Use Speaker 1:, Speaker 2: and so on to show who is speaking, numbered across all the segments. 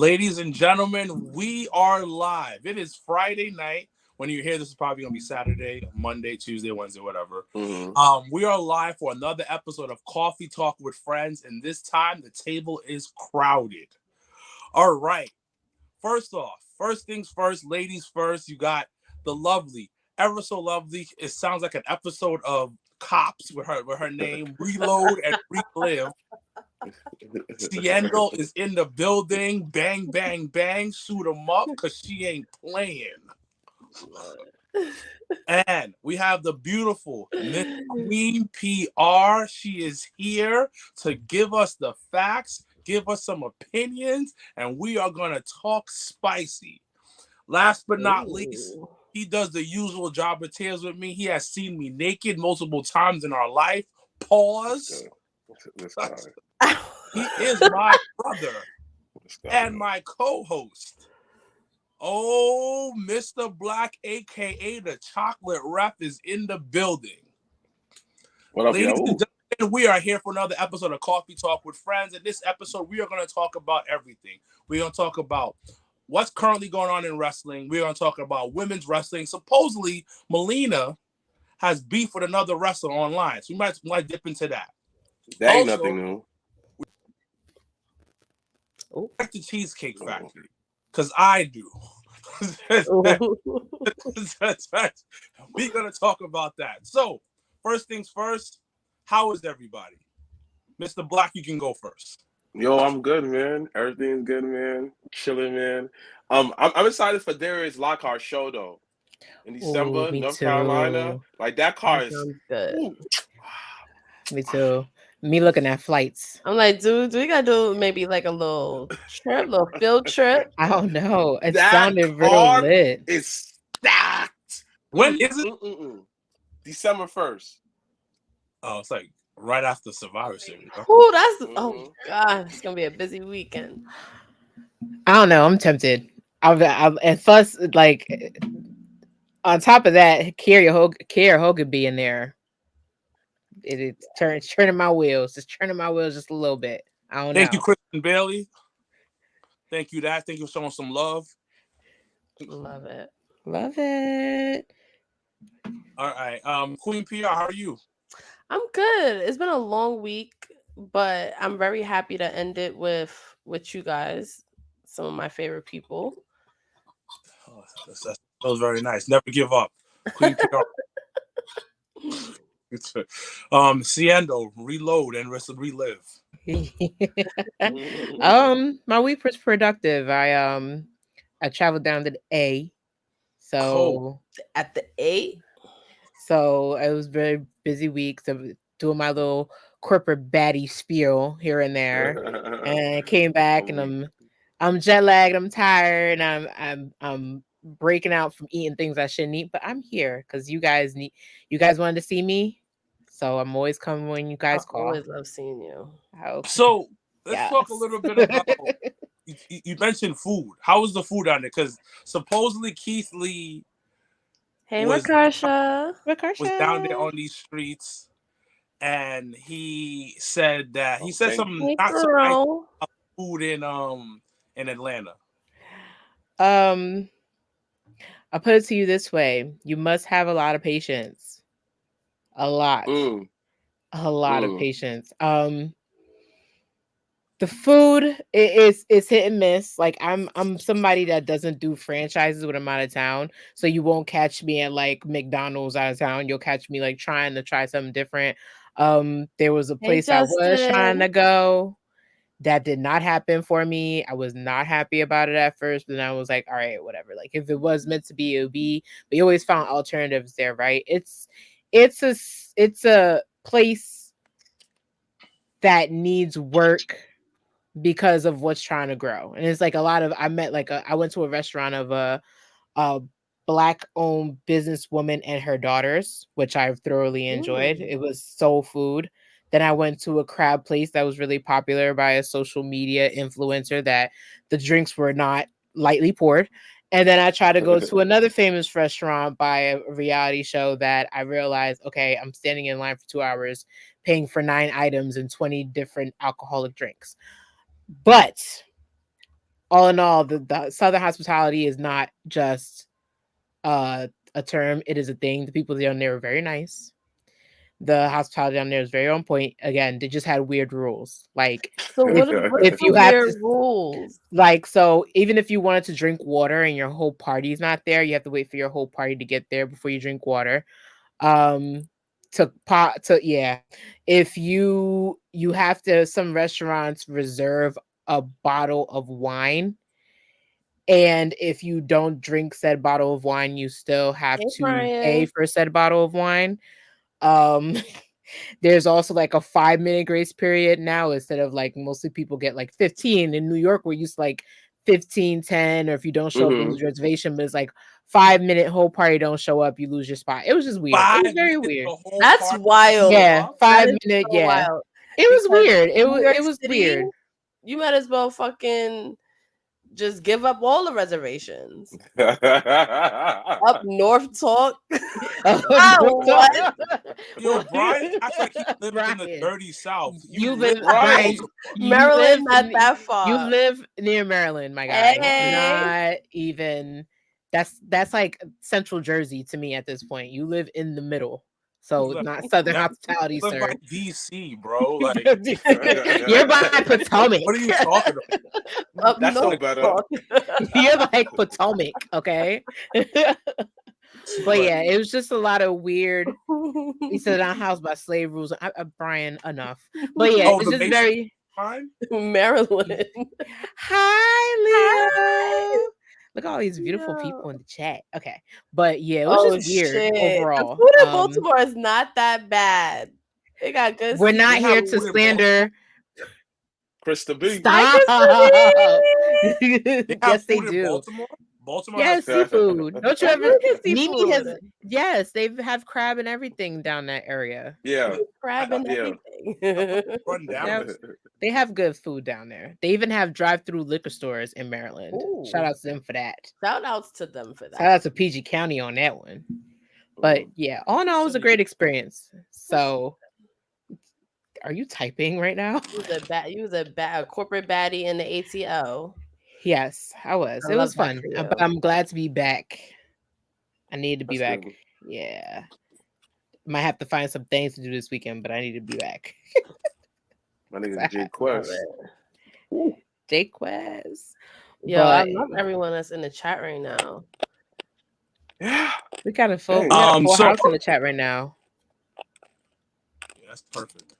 Speaker 1: Ladies and gentlemen, we are live. It is Friday night. When you hear this, is probably gonna be Saturday, Monday, Tuesday, Wednesday, whatever. We are live for another episode of Coffee Talk with Friends, and this time the table is crowded. All right. First off, first things first, ladies first. You got the lovely, ever so lovely. It sounds like an episode of Cops with her name, Reload and Relive. Seindole is in the building. Bang, bang, bang. Shoot him up because she ain't playing. And we have the beautiful Miss Queen PR. She is here to give us the facts, give us some opinions, and we are going to talk spicy. Last but not least, he does the usual Jobbertears with me. He has seen me naked multiple times in our life. Pause. He is my brother and my co-host. Oh, Mrblacc, aka the chocolate rep, is in the building.
Speaker 2: What up,
Speaker 1: ladies and gentlemen, we are here for another episode of Coffee Talk with Friends. In this episode, we are going to talk about everything. We're going to talk about what's currently going on in wrestling. We're going to talk about women's wrestling. Supposedly, Melina has beef with another wrestler online, so we might dip into that.
Speaker 2: That ain't nothing new.
Speaker 1: Like the Cheesecake Factory, because I do. We're going to talk about that. So, first things first, how is everybody? Mrblacc, you can go first.
Speaker 2: Yo, I'm good, man. Everything's good, man. Chilling, man. I'm excited for Darius Lockhart's show though. In December, North Carolina. Like that car is
Speaker 3: good.
Speaker 2: Ooh.
Speaker 3: Me too. Me looking at flights.
Speaker 4: I'm like, dude, do we gotta do maybe like a little field trip?
Speaker 3: I don't know. It sounded real lit.
Speaker 2: It's stacked.
Speaker 1: When is it?
Speaker 2: December 1st.
Speaker 1: Oh, it's like right after Survivor Series.
Speaker 4: Oh god, it's gonna be a busy weekend.
Speaker 3: I don't know. I'm tempted. And plus, like on top of that, Kiera Hogan being there. It's turning my wheels. Just turning my wheels just a little bit. I don't know.
Speaker 1: Thank you, Kristen Bailey. Thank you, Thank you for showing some love.
Speaker 4: Love it.
Speaker 3: Love it.
Speaker 1: All right. Queen PR, how are you?
Speaker 4: I'm good. It's been a long week, but I'm very happy to end it with you guys, some of my favorite people.
Speaker 1: Oh, that was very nice. Never give up. Queen PR. Seindole, Reload and Relive.
Speaker 3: My week was productive. I traveled down to the A. So
Speaker 4: at the A.
Speaker 3: So it was a very busy week. So doing my little corporate baddie spiel here and there, and came back and I'm jet lagged. I'm tired, and I'm breaking out from eating things I shouldn't eat. But I'm here because you guys wanted to see me. So I'm always coming when you guys call.
Speaker 4: I always love seeing you.
Speaker 1: So let's talk a little bit about. You mentioned food. How was the food on there? Because supposedly Keith Lee.
Speaker 4: Hey, Macarsha
Speaker 1: was down there on these streets, and he said something not so nice about food in Atlanta.
Speaker 3: I'll put it to you this way: you must have a lot of patience. A lot of patience. The food is hit and miss. Like I'm somebody that doesn't do franchises when I'm out of town, so you won't catch me at like McDonald's out of town. You'll catch me like trying to try something different. There was a place I was trying to go that did not happen for me. I was not happy about it at first, but then I was like, all right, whatever. Like if it was meant to be, it would be. But you always found alternatives there, right? It's a place that needs work because of what's trying to grow. And it's like I went to a restaurant of a Black-owned businesswoman and her daughters, which I thoroughly enjoyed. It was soul food. Then I went to a crab place that was really popular by a social media influencer that the drinks were not lightly poured. And then I tried to go to another famous restaurant by a reality show that I realized, okay, I'm standing in line for 2 hours, paying for 9 items and 20 different alcoholic drinks. But all in all, the Southern hospitality is not just a term; it is a thing. The people down there are very nice. The hospitality down there is very on point. Again, they just had weird rules. Like,
Speaker 4: So what's
Speaker 3: if
Speaker 4: the
Speaker 3: you have
Speaker 4: weird
Speaker 3: to,
Speaker 4: rules?
Speaker 3: like, so even if you wanted to drink water and your whole party's not there, you have to wait for your whole party to get there before you drink water. If you have to, some restaurants reserve a bottle of wine, and if you don't drink said bottle of wine, you still have to pay for said bottle of wine. There's also like a 5-minute grace period now, instead of like mostly people get like 15. In New York we're used to like 15, 10, or if you don't show up, you lose your reservation. But it's like 5-minute, whole party don't show up, you lose your spot. It was just weird. It was very weird.
Speaker 4: That's wild.
Speaker 3: Yeah, 5-minute.
Speaker 4: So
Speaker 3: yeah,
Speaker 4: wild.
Speaker 3: it was
Speaker 4: Because
Speaker 3: weird. It
Speaker 4: New York
Speaker 3: was
Speaker 4: City,
Speaker 3: weird.
Speaker 4: You might as well fucking just give up all the reservations. Up north talk.
Speaker 1: What? Yo, Brian acts like he lives in the dirty South.
Speaker 3: You live
Speaker 2: right.
Speaker 4: Maryland, not that far.
Speaker 3: You live near Maryland, my guy. Not even. That's like Central Jersey to me at this point. You live in the middle. So not Southern hospitality, sir.
Speaker 1: Like DC, bro. Like
Speaker 3: you're by Potomac.
Speaker 1: What are you talking about?
Speaker 2: That's no better.
Speaker 3: You're like Potomac, okay? But yeah, it was just a lot of weird. He said our house by slave rules. Brian, enough. But yeah, it's just very
Speaker 4: Maryland.
Speaker 3: Hi, Leo. Look at all these beautiful people in the chat. Okay, but yeah, it was just weird overall.
Speaker 4: The food in Baltimore is not that bad. They got good.
Speaker 3: We're not here to slander
Speaker 2: Krista B.
Speaker 3: Stop.
Speaker 1: Yes, they do. Baltimore
Speaker 3: yes, seafood. Don't you ever?
Speaker 4: Mimi
Speaker 3: has. Yes, they have crab and everything down that area.
Speaker 2: Yeah,
Speaker 4: crab and everything.
Speaker 1: Run down.
Speaker 3: They have good food down there. They even have drive-through liquor stores in Maryland.
Speaker 4: Ooh.
Speaker 3: Shout out to them for that.
Speaker 4: Shout outs to them for that.
Speaker 3: Shout out to PG County on that one. But yeah, all in all, it was a great experience. So, are you typing right now?
Speaker 4: You was a corporate baddie in the ATL.
Speaker 3: Yes, I was. It was fun. But I'm glad to be back. I need to be back.
Speaker 2: Good.
Speaker 3: Yeah. Might have to find some things to do this weekend, but I need to be back.
Speaker 2: My nigga Jade Quest.
Speaker 3: Jade Quest.
Speaker 4: Yo, I love everyone that's in the chat right now.
Speaker 2: Yeah.
Speaker 3: We got a full house in the chat right now.
Speaker 1: Yeah, that's perfect.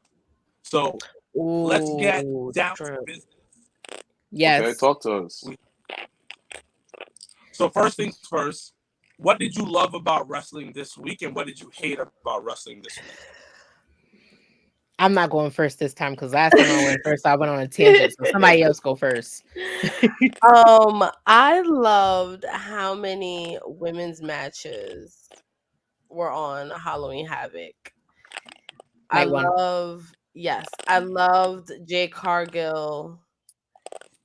Speaker 1: So let's get down to business.
Speaker 3: Yes.
Speaker 2: Okay, talk to us.
Speaker 1: So first things first, what did you love about wrestling this week, and what did you hate about wrestling this week?
Speaker 3: I'm not going first this time because last time I went first, I went on a tangent. So somebody else go first.
Speaker 4: I loved how many women's matches were on Halloween Havoc. I loved Jade Cargill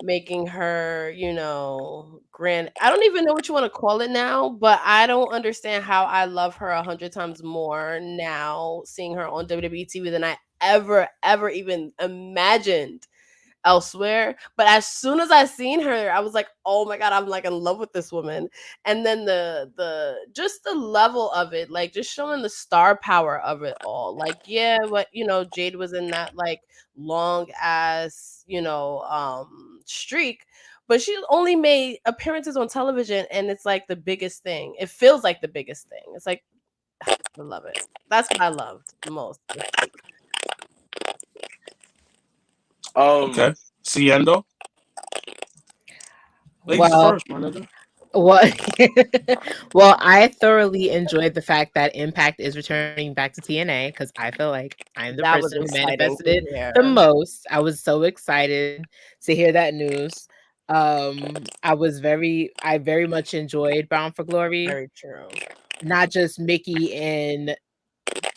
Speaker 4: making her, grand. I don't even know what you want to call it now, but I don't understand how I love her 100 times more now, seeing her on WWE TV than I ever even imagined elsewhere. But as soon as I seen her, I was like, oh my god, I'm like in love with this woman. And then the just the level of it, like just showing the star power of it all. Like, yeah, what Jade was in that like long ass streak, but she only made appearances on television, and it's like the biggest thing. It feels like the biggest thing. It's like, I love it. That's what I loved the most.
Speaker 1: Okay. Seindole.
Speaker 3: Well, I thoroughly enjoyed the fact that Impact is returning back to TNA because I feel like I'm the person who manifested it the most. I was so excited to hear that news. I very much enjoyed Bound for Glory.
Speaker 4: Very true.
Speaker 3: Not just Mickey and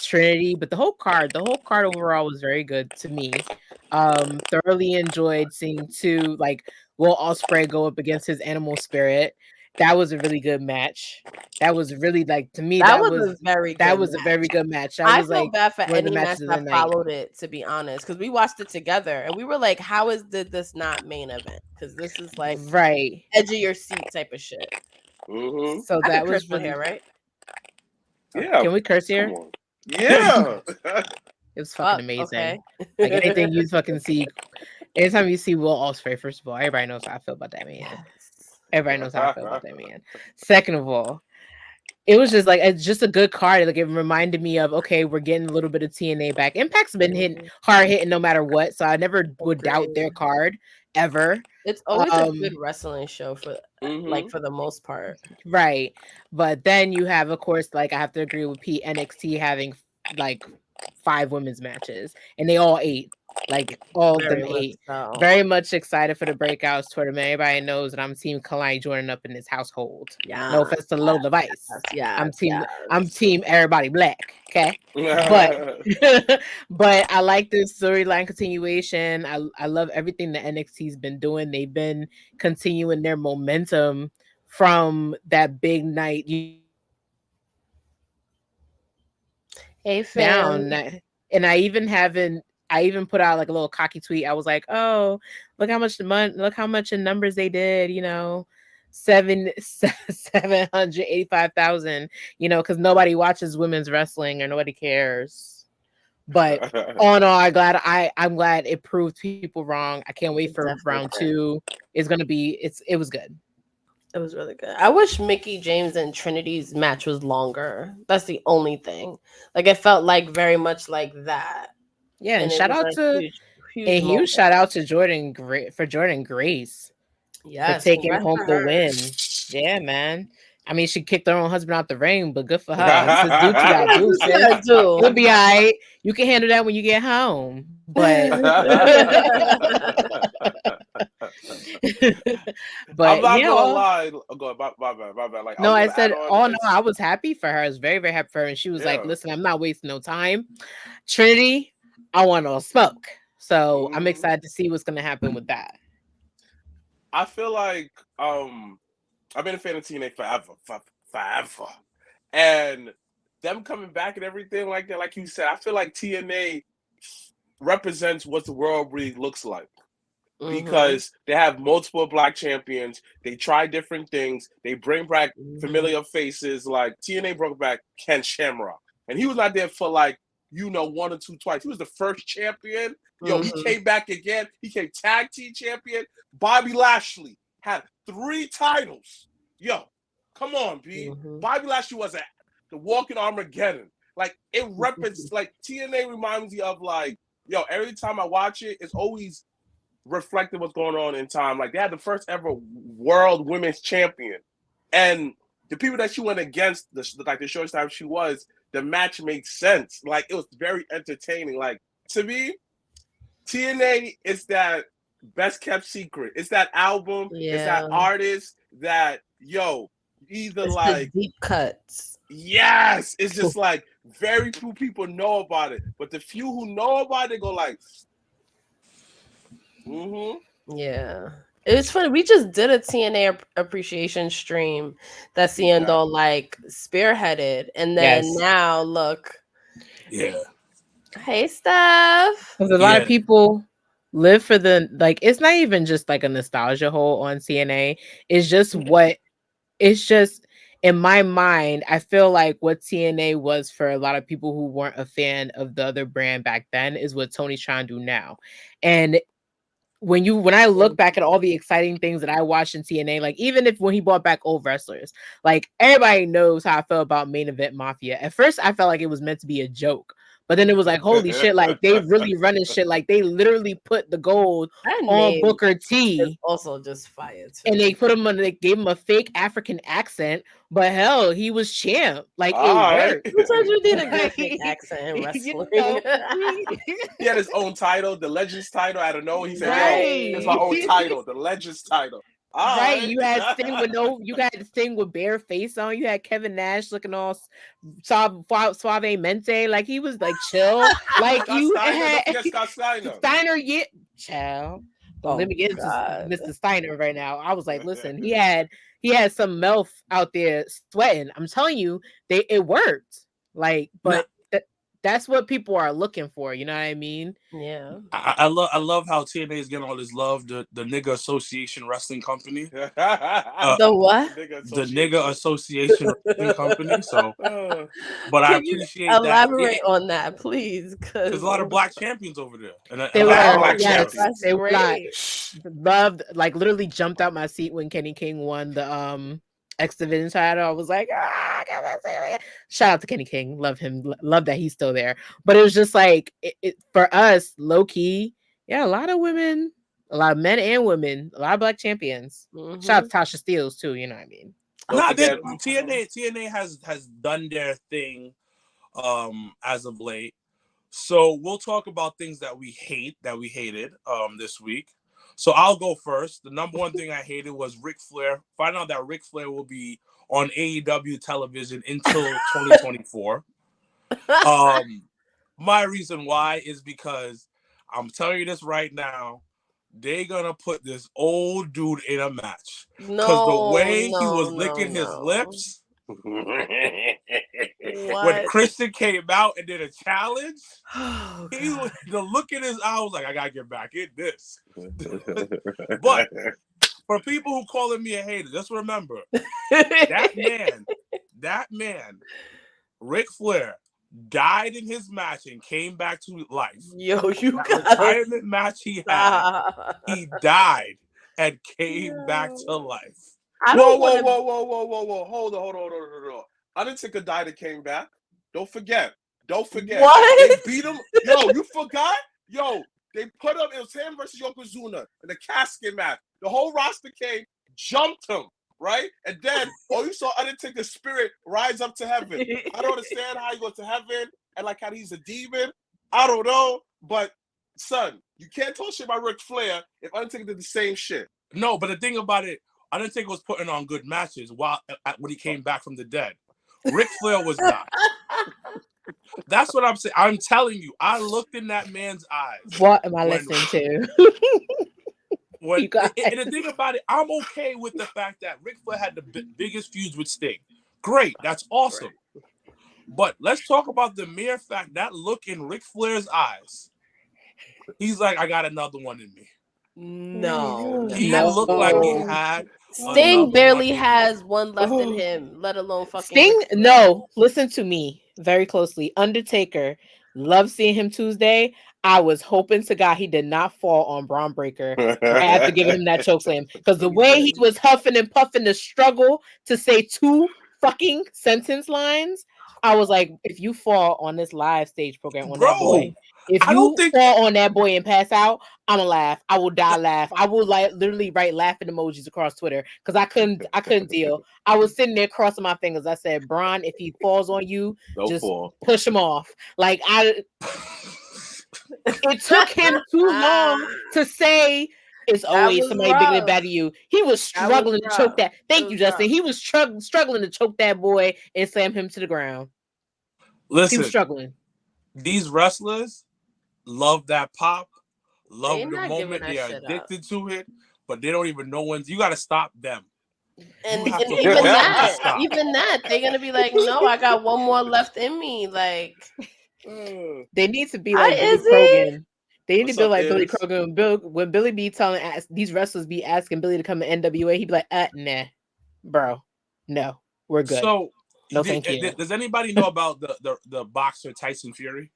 Speaker 3: Trinity, but the whole card overall was very good to me. Thoroughly enjoyed seeing Will Ospreay go up against his animal spirit, That was a really good match. That was really like to me.
Speaker 4: That was a very
Speaker 3: good match. That
Speaker 4: I
Speaker 3: was
Speaker 4: feel
Speaker 3: like
Speaker 4: bad for
Speaker 3: one of the
Speaker 4: any match
Speaker 3: matches of the
Speaker 4: that
Speaker 3: night.
Speaker 4: followed it, to be honest, because we watched it together and we were like, "How did this not main event?" Because this is like
Speaker 3: right
Speaker 4: edge of your seat type of shit.
Speaker 2: Mm-hmm.
Speaker 3: So
Speaker 4: I
Speaker 3: that
Speaker 4: could
Speaker 3: was
Speaker 4: curse
Speaker 3: really
Speaker 4: here, right?
Speaker 2: Yeah.
Speaker 3: Can we curse here?
Speaker 2: Come on. Yeah.
Speaker 3: It was fucking amazing.
Speaker 4: Okay.
Speaker 3: Like anything you fucking see, anytime you see Will Ospreay, first of all, everybody knows how I feel about that man.
Speaker 4: Yes.
Speaker 3: Everybody knows how I feel about that man. Second of all, it was just like it's just a good card. Like it reminded me of okay, we're getting a little bit of TNA back. Impact's been hard hitting no matter what, so I never would doubt their card ever.
Speaker 4: It's always a good wrestling show for like for the most part,
Speaker 3: right? But then you have, of course, like I have to agree with Pete, NXT having like 5 women's matches, and they all 8. Like all of them 8.
Speaker 4: So.
Speaker 3: Very much excited for the breakouts tournament. Everybody knows that I'm team Kalani Jordan up in his household.
Speaker 4: Yeah.
Speaker 3: No offense to Low Device.
Speaker 4: Yeah.
Speaker 3: I'm team everybody black. Okay. But but I like this storyline continuation. I love everything that NXT's been doing. They've been continuing their momentum from that big night.
Speaker 4: Hey, fam.
Speaker 3: Down. And I even put out like a little cocky tweet. I was like, "Oh, look how much in numbers they did, 785,000, because nobody watches women's wrestling or nobody cares." But all in all, I'm glad it proved people wrong. I can't wait for round 2. It's gonna be it was good.
Speaker 4: It was really good. I wish Mickie James and Trinity's match was longer. That's the only thing. Like it felt like very much like that.
Speaker 3: Yeah, and shout out to huge shout out to Jordan Grace for taking home the win. Yeah, man. I mean, she kicked her own husband out the ring, but good for her. This is do what you gotta do, sis. You'll be all right. You can handle that when you get home. But
Speaker 2: I'm not gonna lie. Go ahead, my bad. Like,
Speaker 3: no, I said, no, I was happy for her. I was very, very happy for her. And she was like, listen, I'm not wasting no time. Trinity, I want no smoke. So I'm excited to see what's gonna happen with that.
Speaker 2: I feel like I've been a fan of TNA forever. And them coming back and everything like that, like you said, I feel like TNA represents what the world really looks like. Because they have multiple black champions. They try different things. They bring back familiar faces. Like TNA brought back Ken Shamrock. And he was not there for 1 or 2 twice. He was the first champion. Yo, he came back again. He came tag team champion. Bobby Lashley had 3 titles. Yo, come on, B. Bobby Lashley was the walking Armageddon. Like it represents like TNA reminds me of every time I watch it, it's always reflecting what's going on in time. Like they had the first ever world women's champion, and the people that she went against, the short time she was, the match made sense. Like it was very entertaining. Like to me, TNA is that best kept secret. It's that album. Yeah. It's that artist that it's
Speaker 4: deep cuts.
Speaker 2: Yes, it's just like very few people know about it, but the few who know about it go like.
Speaker 4: Yeah, it's funny. We just did a TNA appreciation stream that Seindole spearheaded, and then now look.
Speaker 1: Yeah.
Speaker 4: Hey, Steph.
Speaker 3: Because a lot of people live for it's not even just like a nostalgia hole on TNA. It's just in my mind, I feel like what TNA was for a lot of people who weren't a fan of the other brand back then is what Tony's trying to do now. And when I look back at all the exciting things that I watched in TNA, like even when he brought back old wrestlers, like everybody knows how I felt about Main Event Mafia. At first, I felt like it was meant to be a joke. But then it was like, holy shit, like they really running shit. Like they literally put the gold on Booker T.
Speaker 4: Also just fire.
Speaker 3: And they gave him a fake African accent, but hell, he was champ. Like it worked.
Speaker 4: Sometimes you need a good fake accent in wrestling.
Speaker 2: He had his own title, the Legends title. I don't know. He said, "Yo, it's my own title, the Legends title."
Speaker 3: Right, you had Sting with bare face on. You had Kevin Nash looking all suavemente, like he was like chill. Like you had
Speaker 2: Steiner,
Speaker 3: Steiner, child. Don't let me get into Mr. Steiner right now. I was like, listen, he had some mouth out there sweating. I'm telling you, it worked. Like, but that's what people are looking for. You know what I mean?
Speaker 4: Yeah.
Speaker 1: I love how TNA is getting all this love. The Nigga Association Wrestling Company.
Speaker 4: The what?
Speaker 1: The Nigga Association Wrestling Company. So, but I appreciate
Speaker 4: that. Elaborate on that, please, because
Speaker 1: there's a lot of black champions over there. And
Speaker 3: they were
Speaker 1: black
Speaker 3: yes,
Speaker 1: champions.
Speaker 3: they were loved. Like literally jumped out my seat when Kenny King won the X Division title. I was like, shout out to Kenny King. Love him. Love that he's still there. But it was just like it for us, low key. Yeah, a lot of women, a lot of men and women, a lot of black champions. Mm-hmm. Shout out to Tasha Steelz too. You know what I mean?
Speaker 1: TNA has done their thing as of late. So we'll talk about things that we hated this week. So I'll go first. The number one thing I hated was Ric Flair. Find out that Ric Flair will be on AEW television until 2024. My reason why is because I'm telling you this right now, they're gonna put this old dude in a match. Because the way he was licking his lips when Christian came out and did a challenge, the look in his eye was like, I gotta get back in this. But for people who calling me a hater, just remember that man, Ric Flair, died in his match and came back to life.
Speaker 4: Yo, you got
Speaker 1: retirement match he had. He died and came back to life.
Speaker 2: Whoa! Hold on. Undertaker died and came back. Don't forget.
Speaker 4: What?
Speaker 2: They beat him. Yo, you forgot? Yo, they put him. It was him versus Yokozuna in the casket match. The whole roster came, jumped him, right? And then, you saw Undertaker's spirit rise up to heaven. I don't understand how he goes to heaven and like how he's a demon. I don't know. But, son, you can't talk shit about Ric Flair if Undertaker did the same shit.
Speaker 1: No, but the thing about it, Undertaker was putting on good matches when he came back from the dead. Ric Flair was not. That's what I'm saying. I'm telling you, I looked in that man's eyes.
Speaker 3: What am I listening to?
Speaker 1: And the thing about it, I'm okay with the fact that Ric Flair had the biggest feuds with Sting. Great, that's awesome. Right. But let's talk about the mere fact that look in Ric Flair's eyes. He's like, I got another one in me.
Speaker 4: No,
Speaker 1: he looked like he had.
Speaker 4: Sting barely has one left in him, let alone fucking
Speaker 3: Sting. No, listen to me very closely. Undertaker, love seeing him Tuesday. I was hoping to God he did not fall on Braun Breaker after giving him that chokeslam, because the way he was huffing and puffing the struggle to say 2 fucking sentence lines, I was like, if you fall on this live stage program on that boy. If you fall on that boy and pass out, I'm gonna laugh. I will die laugh. I will literally write laughing emojis across Twitter because I couldn't deal. I was sitting there crossing my fingers. I said, Braun, if he falls on you, just push him off. Like it took him too long to say it's always somebody bigger than better than you. He was struggling to choke that. Thank you, Justin. He was struggling to choke that boy and slam him to the ground.
Speaker 1: Listen,
Speaker 3: he was struggling.
Speaker 1: These wrestlers love that pop, love the moment. They are addicted to it, but they don't even know when. You got to stop them.
Speaker 4: And even that, they're gonna be like, no, I got one more left in me. Like,
Speaker 3: they need to be like Billy Corgan. They need to be like Billy Corgan. When Billy be telling these wrestlers be asking Billy to come to NWA, he'd be like, nah, bro, no, we're good.
Speaker 1: So,
Speaker 3: no, thank you.
Speaker 1: Does anybody know about the boxer Tyson Fury?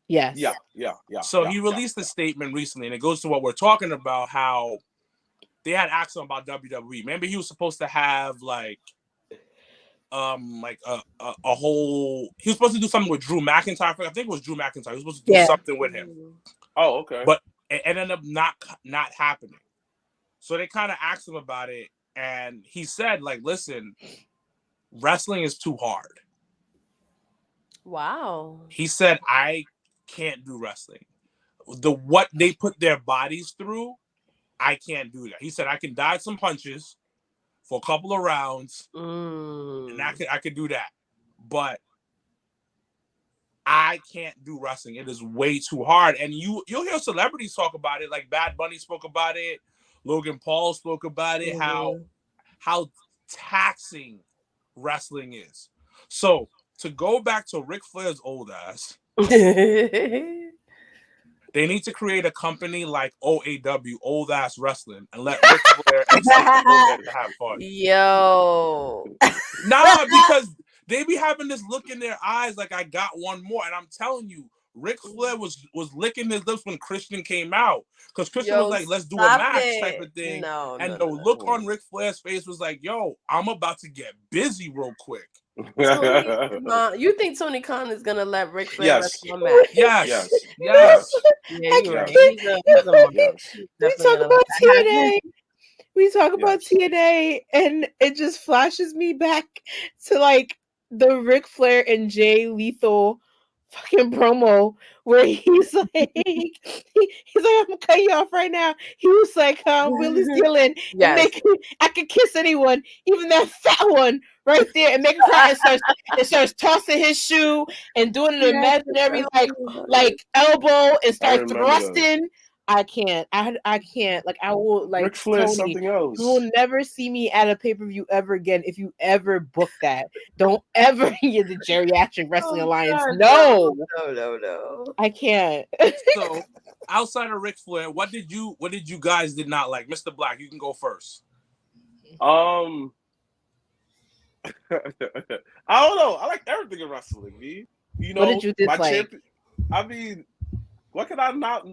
Speaker 3: Yes.
Speaker 2: Yeah.
Speaker 1: So he released a statement recently, and it goes to what we're talking about, how they had asked him about WWE. Remember, he was supposed to have like a whole. He was supposed to do something with Drew McIntyre. I think it was Drew McIntyre. He was supposed to do something with him.
Speaker 2: Oh, okay.
Speaker 1: But it ended up not happening. So they kind of asked him about it, and he said, like, listen, wrestling is too hard.
Speaker 4: Wow.
Speaker 1: He said, I can't do wrestling. What they put their bodies through, I can't do that. He said, I can dodge some punches for a couple of rounds, and I could do that. But I can't do wrestling. It is way too hard. And you'll hear celebrities talk about it, like Bad Bunny spoke about it, Logan Paul spoke about it, how taxing wrestling is. So to go back to Ric Flair's old ass, they need to create a company like OAW, Old Ass Wrestling, and let Ric Flair and Steve go there to have fun.
Speaker 4: Yo.
Speaker 1: Nah, because they be having this look in their eyes like I got one more. And I'm telling you, Ric Flair was licking his lips when Christian came out. Because Christian was like, let's do a match type of thing. And the look on Ric Flair's face was like, yo, I'm about to get busy real quick.
Speaker 4: You think Tony Khan is gonna let Ric Flair wrestle a match?
Speaker 1: Yes.
Speaker 4: Yeah, you're right.
Speaker 3: We talk about TNA. We talk about TNA, and it just flashes me back to like the Ric Flair and Jay Lethal fucking promo where he's like, he's like, I'm gonna cut you off right now. He was like, Willie's dealing, I could kiss anyone, even that fat one right there, and make him cry. And starts tossing his shoe and doing an imaginary like elbow and starts thrusting. I can't. Like, I will, like,
Speaker 2: Ric Flair,
Speaker 3: Tony,
Speaker 2: something else.
Speaker 3: you will never see me at a pay-per-view ever again if you ever book that. Don't ever hear the Geriatric Wrestling Alliance.
Speaker 4: God,
Speaker 3: no. I can't.
Speaker 1: So, outside of Ric Flair, what did you guys did not like? Mr. Black, you can go first.
Speaker 2: I don't know. I like everything in wrestling, B. You know,
Speaker 3: what did you dislike?
Speaker 2: I mean, what could I not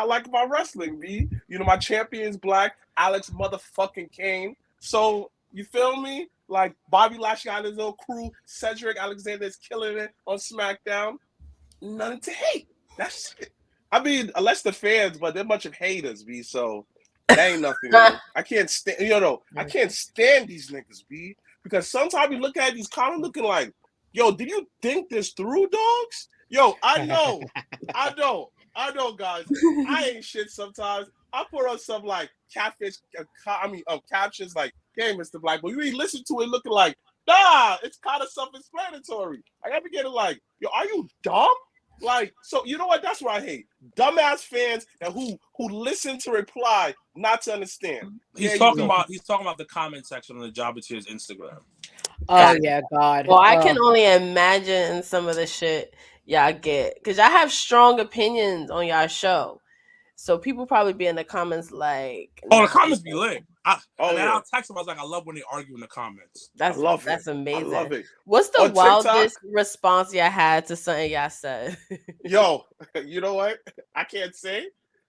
Speaker 2: like about wrestling, B? You know, my champion's black, Alex motherfucking Kane. So, you feel me? Like, Bobby Lashley got his little crew. Cedric Alexander is killing it on SmackDown. Nothing to hate. That's it. I mean, unless the fans, but they're a bunch of haters, B. So, that ain't nothing. I can't stand, I can't stand these niggas, B. Because sometimes you look at these comments looking like, yo, did you think this through, dogs? Yo, I know, guys. I ain't shit sometimes. I put on some like catfish, captions like, hey, Mr. Black, but you ain't listen to it looking like, nah, it's kind of self-explanatory. I gotta be getting like, yo, are you dumb? Like, so you know what? That's what I hate. Dumbass fans and who listen to reply, not to understand.
Speaker 1: He's talking about the comment section on the Jobbertears Instagram.
Speaker 3: Oh yeah, God.
Speaker 4: Well, I can only imagine some of the shit y'all get, because I have strong opinions on y'all show. So people probably be in the comments like,
Speaker 1: the comments be lit. I'll text them. I was like, I love when they argue in the comments.
Speaker 4: That's amazing.
Speaker 2: I love it.
Speaker 4: What's the wildest response y'all had to something y'all said?
Speaker 2: Yo, you know what? I can't say.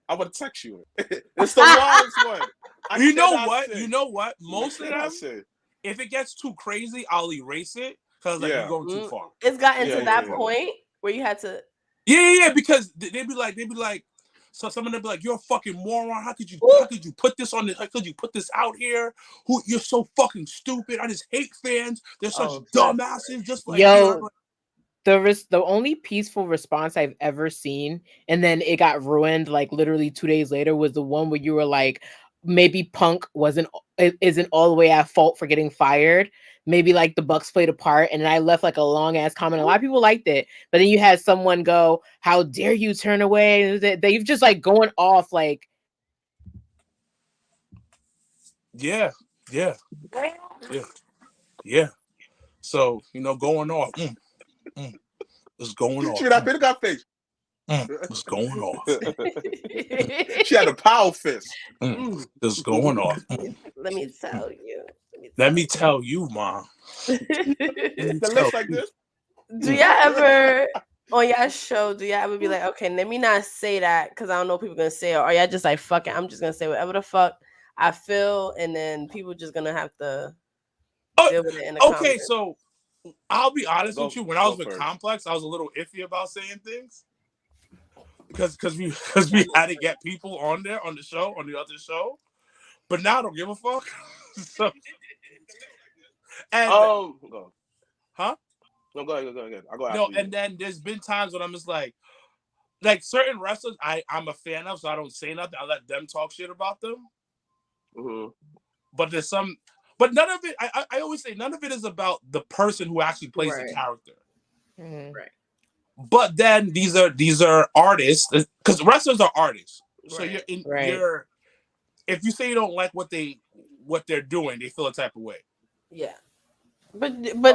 Speaker 2: I'm gonna text you. It's the wildest one.
Speaker 1: You know what? Most of them, if it gets too crazy, I'll erase it because you're going too far.
Speaker 4: It's gotten to that point where you had to.
Speaker 1: Yeah, because they'd be like. So some of them be like, "You're a fucking moron. How could you put this on? How could you put this out here? You're so fucking stupid. I just hate fans. They're such dumbasses." Just like
Speaker 3: the only peaceful response I've ever seen, and then it got ruined like literally 2 days later, was the one where you were like, maybe Punk isn't all the way at fault for getting fired. Maybe like the Bucks played a part, and I left like a long ass comment. A lot of people liked it, but then you had someone go, "How dare you turn away?" They've just like going off like,
Speaker 1: yeah. So going off. It's going off.
Speaker 2: She got big got face.
Speaker 1: It's going off.
Speaker 2: She had a power fist.
Speaker 1: It's going off.
Speaker 4: Let me tell you.
Speaker 1: Let me tell you, Mom.
Speaker 2: That looks like this.
Speaker 4: Do y'all ever on y'all show? Do y'all ever be like, okay, let me not say that because I don't know what people gonna say, or y'all just like, fuck it, I'm just gonna say whatever the fuck I feel, and then people just gonna have to deal with it in the comments.
Speaker 1: So I'll be honest with you. When I was with Complex, I was a little iffy about saying things because we had to get people on there on the other show, but now I don't give a fuck. So. And
Speaker 2: huh?
Speaker 1: No,
Speaker 2: go ahead. I'll go after you.
Speaker 1: And then there's been times when I'm just like certain wrestlers I'm a fan of, so I don't say nothing. I let them talk shit about them.
Speaker 2: Mm-hmm.
Speaker 1: But none of it. I always say none of it is about the person who actually plays the character.
Speaker 3: Mm-hmm.
Speaker 4: Right.
Speaker 1: But then these are artists, because wrestlers are artists. So
Speaker 4: Right.
Speaker 1: you're if you say you don't like what they're doing, they feel a type of way.
Speaker 4: Yeah. But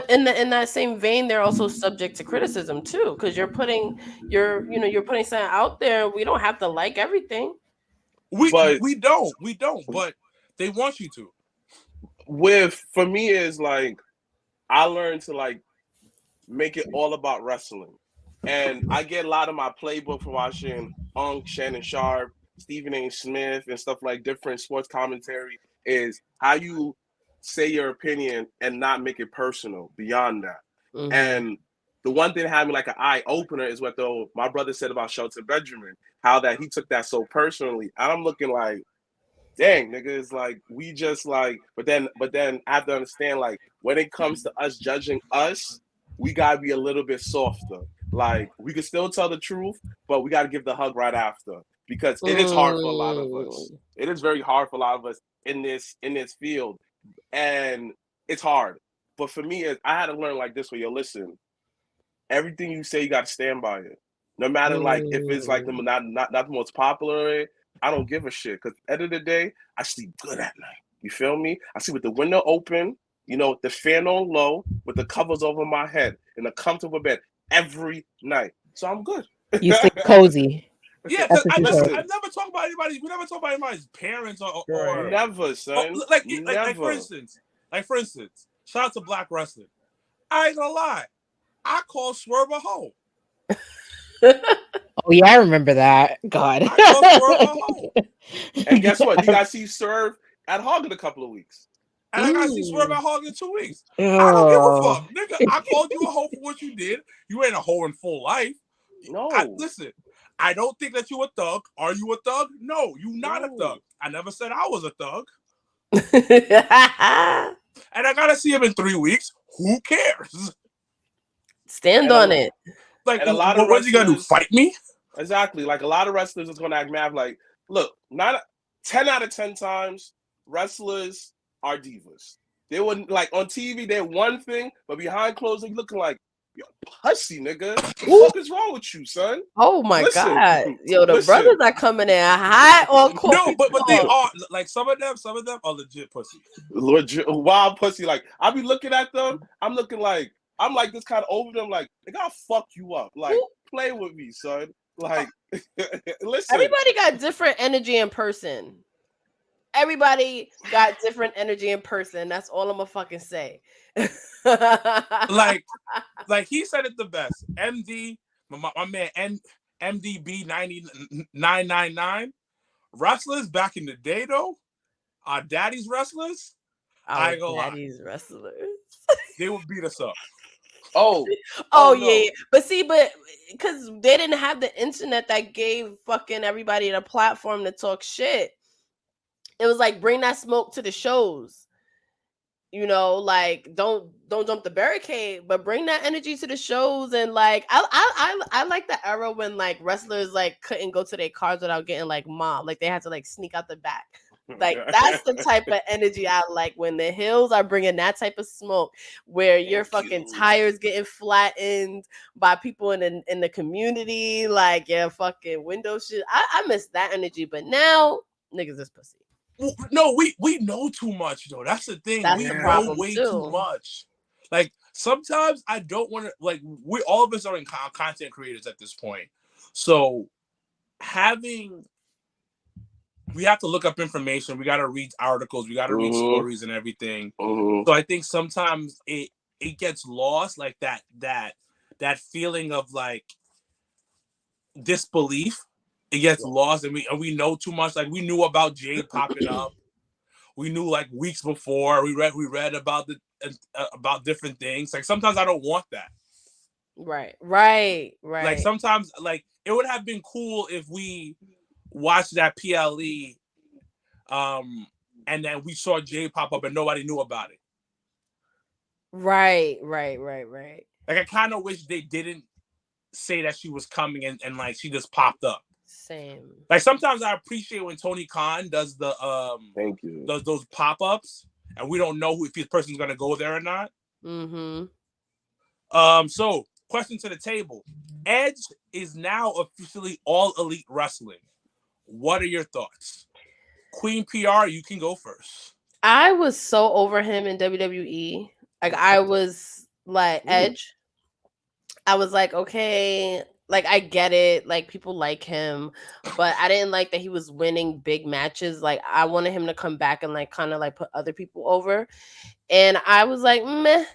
Speaker 4: in that same vein, they're also subject to criticism too, because you're putting something out there. We don't have to like everything.
Speaker 1: We don't, but they want you to.
Speaker 2: For me is like I learned to like make it all about wrestling. And I get a lot of my playbook from watching Shannon Sharp, Stephen A. Smith, and stuff like different sports commentary is how you say your opinion and not make it personal beyond that.
Speaker 4: Mm-hmm.
Speaker 2: And the one thing that had me like an eye opener is what my brother said about Shelton Benjamin, how that he took that so personally. And I'm looking like, dang, nigga, it's like we just like, but then I have to understand like when it comes to us judging us, we gotta be a little bit softer. Like we can still tell the truth, but we gotta give the hug right after because it is hard for a lot of us. It is very hard for a lot of us in this field, and it's hard. But for me, I had to learn like this way. Yo, listen, everything you say, you gotta stand by it, no matter like if it's like not the most popular. I don't give a shit because at the end of the day, I sleep good at night. You feel me? I sleep with the window open, the fan on low, with the covers over my head in a comfortable bed every night. So I'm good.
Speaker 3: You sleep cozy.
Speaker 1: Yeah, because I never talk about anybody. We never talk about anybody's parents or
Speaker 2: never, son.
Speaker 1: Like for instance, shout out to Black Wrestling. I ain't gonna lie, I call Swerve a hoe.
Speaker 3: Oh yeah, I remember that. God.
Speaker 1: I call Swerve a hoe.
Speaker 2: And guess what? You gotta see Swerve at Hog in a couple of weeks.
Speaker 1: And I gotta see Swerve at Hog in 2 weeks. I don't give a fuck, nigga. I called you a hoe for what you did. You ain't a hoe in full life.
Speaker 2: No.
Speaker 1: Listen, I don't think that you a thug. Are you a thug? No, you not a thug. I never said I was a thug. And I gotta see him in 3 weeks. Who cares?
Speaker 4: Stand on it.
Speaker 1: Like, what's he gonna do? Fight me?
Speaker 2: Exactly. Like a lot of wrestlers is gonna act mad. Like, look, not 10 out of 10 times, wrestlers are divas. They wouldn't like on TV. They're one thing, but behind closed, they looking like yo pussy, nigga. What is wrong with you, son?
Speaker 4: Oh my god, yo, the brothers are coming in hot on court.
Speaker 1: No, but they are like some of them are legit pussy.
Speaker 2: Legit wild pussy. Like I be looking at them, I'm like this kind of over them. Like they gotta fuck you up. Like play with me, son. Like listen.
Speaker 4: Everybody got different energy in person. Everybody got different energy in person. That's all I'm gonna fucking say.
Speaker 1: like he said it the best. MD, my man, MDB 9999. Wrestlers back in the day though, our daddy's wrestlers. I ain't gonna lie.
Speaker 4: Wrestlers.
Speaker 1: They would beat us up.
Speaker 2: Oh
Speaker 4: yeah. But because they didn't have the internet that gave fucking everybody the platform to talk shit. It was like bring that smoke to the shows. Like don't jump the barricade, but bring that energy to the shows. And like I like the era when like wrestlers like couldn't go to their cars without getting like mobbed. Like they had to like sneak out the back. Like that's the type of energy I like when the Hills are bringing that type of smoke where your fucking tires getting flattened by people in the community, like your fucking window shit. I miss that energy, but now niggas is pussy.
Speaker 1: No, we know too much though. That's the thing.
Speaker 4: That's
Speaker 1: we
Speaker 4: the
Speaker 1: know way too much. Like sometimes I don't want to. Like we all of us are content creators at this point, so we have to look up information. We got to read articles. We got to read stories and everything. So I think sometimes it gets lost, like that feeling of like disbelief. It gets lost, and we know too much. Like we knew about Jade popping up. We knew like weeks before. We read about about different things. Like sometimes I don't want that.
Speaker 4: Right.
Speaker 1: Like sometimes, like it would have been cool if we watched that PLE, and then we saw Jade pop up and nobody knew about it.
Speaker 4: Right.
Speaker 1: Like I kind of wish they didn't say that she was coming and like she just popped up.
Speaker 4: Same.
Speaker 1: Like sometimes I appreciate when Tony Khan does the
Speaker 2: thank you,
Speaker 1: does those pop-ups and we don't know if this person's gonna go there or not.
Speaker 4: Mm-hmm.
Speaker 1: So question to the table. Edge is now officially All Elite Wrestling. What are your thoughts? Queen PR, you can go first.
Speaker 4: I was so over him in WWE. Like I was like Edge. I was like, okay, like I get it, like people like him, but I didn't like that he was winning big matches. Like I wanted him to come back and like kind of like put other people over. And I was like, meh.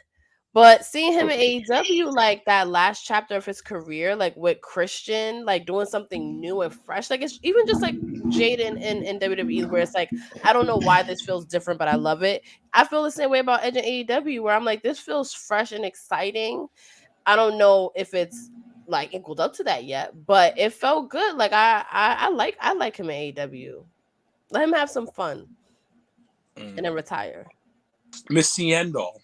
Speaker 4: But seeing him in AEW, like that last chapter of his career, like with Christian, like doing something new and fresh, like it's even just like Jade in WWE, where it's like, I don't know why this feels different, but I love it. I feel the same way about Edge and AEW, where I'm like, this feels fresh and exciting. I don't know if it's like equaled up to that yet, but it felt good. Like I like him in AEW. Let him have some fun and then retire.
Speaker 1: Miss Seindole.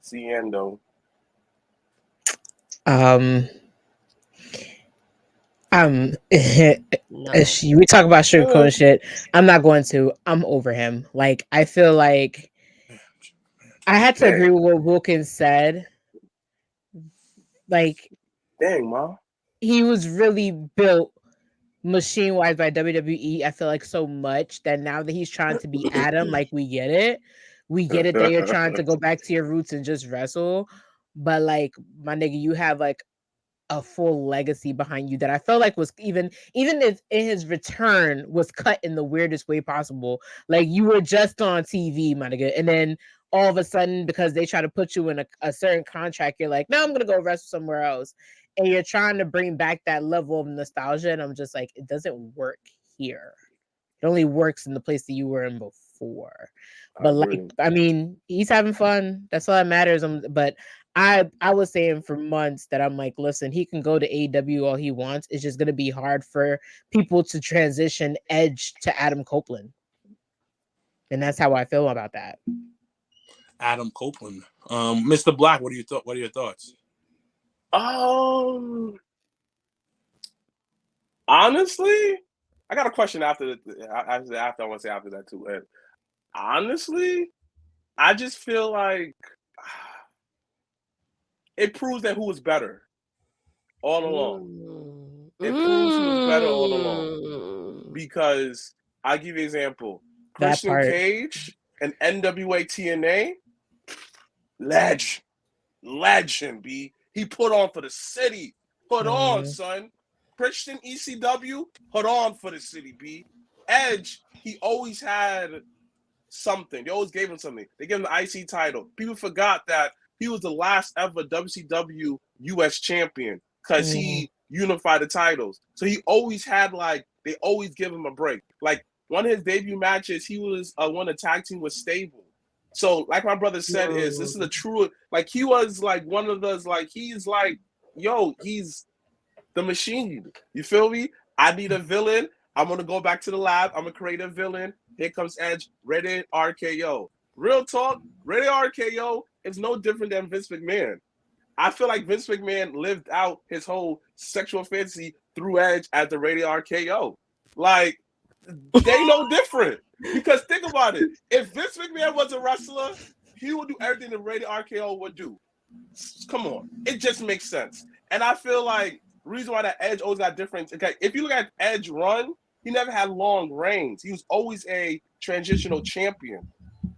Speaker 2: Seindole.
Speaker 3: No.
Speaker 4: No.
Speaker 3: We talk about sugarcoat shit. I'm not going to. I'm over him. Like I feel like I had to agree with what Wilkins said. Like,
Speaker 2: dang, Ma.
Speaker 3: He was really built machine wise by WWE. I feel like so much that now that he's trying to be Adam, like we get it. We get it that you're trying to go back to your roots and just wrestle. But like my nigga, you have like a full legacy behind you that I felt like was even if in his return was cut in the weirdest way possible. Like you were just on TV, my nigga, and then all of a sudden, because they try to put you in a certain contract, you're like, no, I'm gonna go wrestle somewhere else. And you're trying to bring back that level of nostalgia. And I'm just like, it doesn't work here. It only works in the place that you were in before. But like, I mean, he's having fun. That's all that matters. But I was saying for months that I'm like, listen, he can go to AEW all he wants. It's just gonna be hard for people to transition Edge to Adam Copeland. And that's how I feel about that.
Speaker 1: Adam Copeland. Mr. Black, what are your thoughts?
Speaker 2: Honestly, I got a question after I want to say after that too. And honestly, I just feel like it proves that who was better all along. It proves who was better all along. Because I'll give you an example. Christian Cage and NWA TNA, legend, B. He put on for the city. Put on, son. Christian ECW, put on for the city, B. Edge, he always had something. They always gave him something. They gave him the IC title. People forgot that he was the last ever WCW US champion because he unified the titles. So he always had they always give him a break. Like one of his debut matches, he was one of the tag team was stable. So like my brother said, this is a true, like he was like one of those, like he's like, yo, he's the machine. You feel me? I need a villain. I'm going to go back to the lab. I'm going to create a villain. Here comes Edge, rated RKO. Real talk, rated RKO is no different than Vince McMahon. I feel like Vince McMahon lived out his whole sexual fantasy through Edge as the rated RKO. Like, they no different. Because think about it. If Vince McMahon was a wrestler, he would do everything the rated RKO would do. Come on. It just makes sense. And I feel like the reason why that Edge always got different, okay, if you look at Edge run, he never had long reigns. He was always a transitional champion.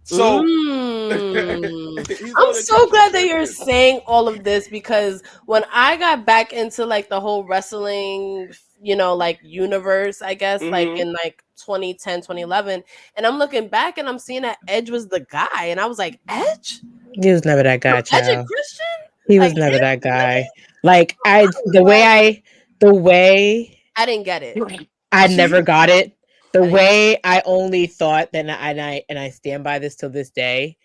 Speaker 2: So
Speaker 4: I'm so glad that you're saying all of this, because when I got back into like the whole wrestling, like universe, I guess, like in like 2010, 2011, and I'm looking back and I'm seeing that Edge was the guy, and I was like, Edge?
Speaker 3: He was never that guy, child.
Speaker 4: Edge and Christian?
Speaker 3: He was never that guy. Like the way
Speaker 4: I didn't get it.
Speaker 3: I never got it. The way I only thought that, and I stand by this till this day,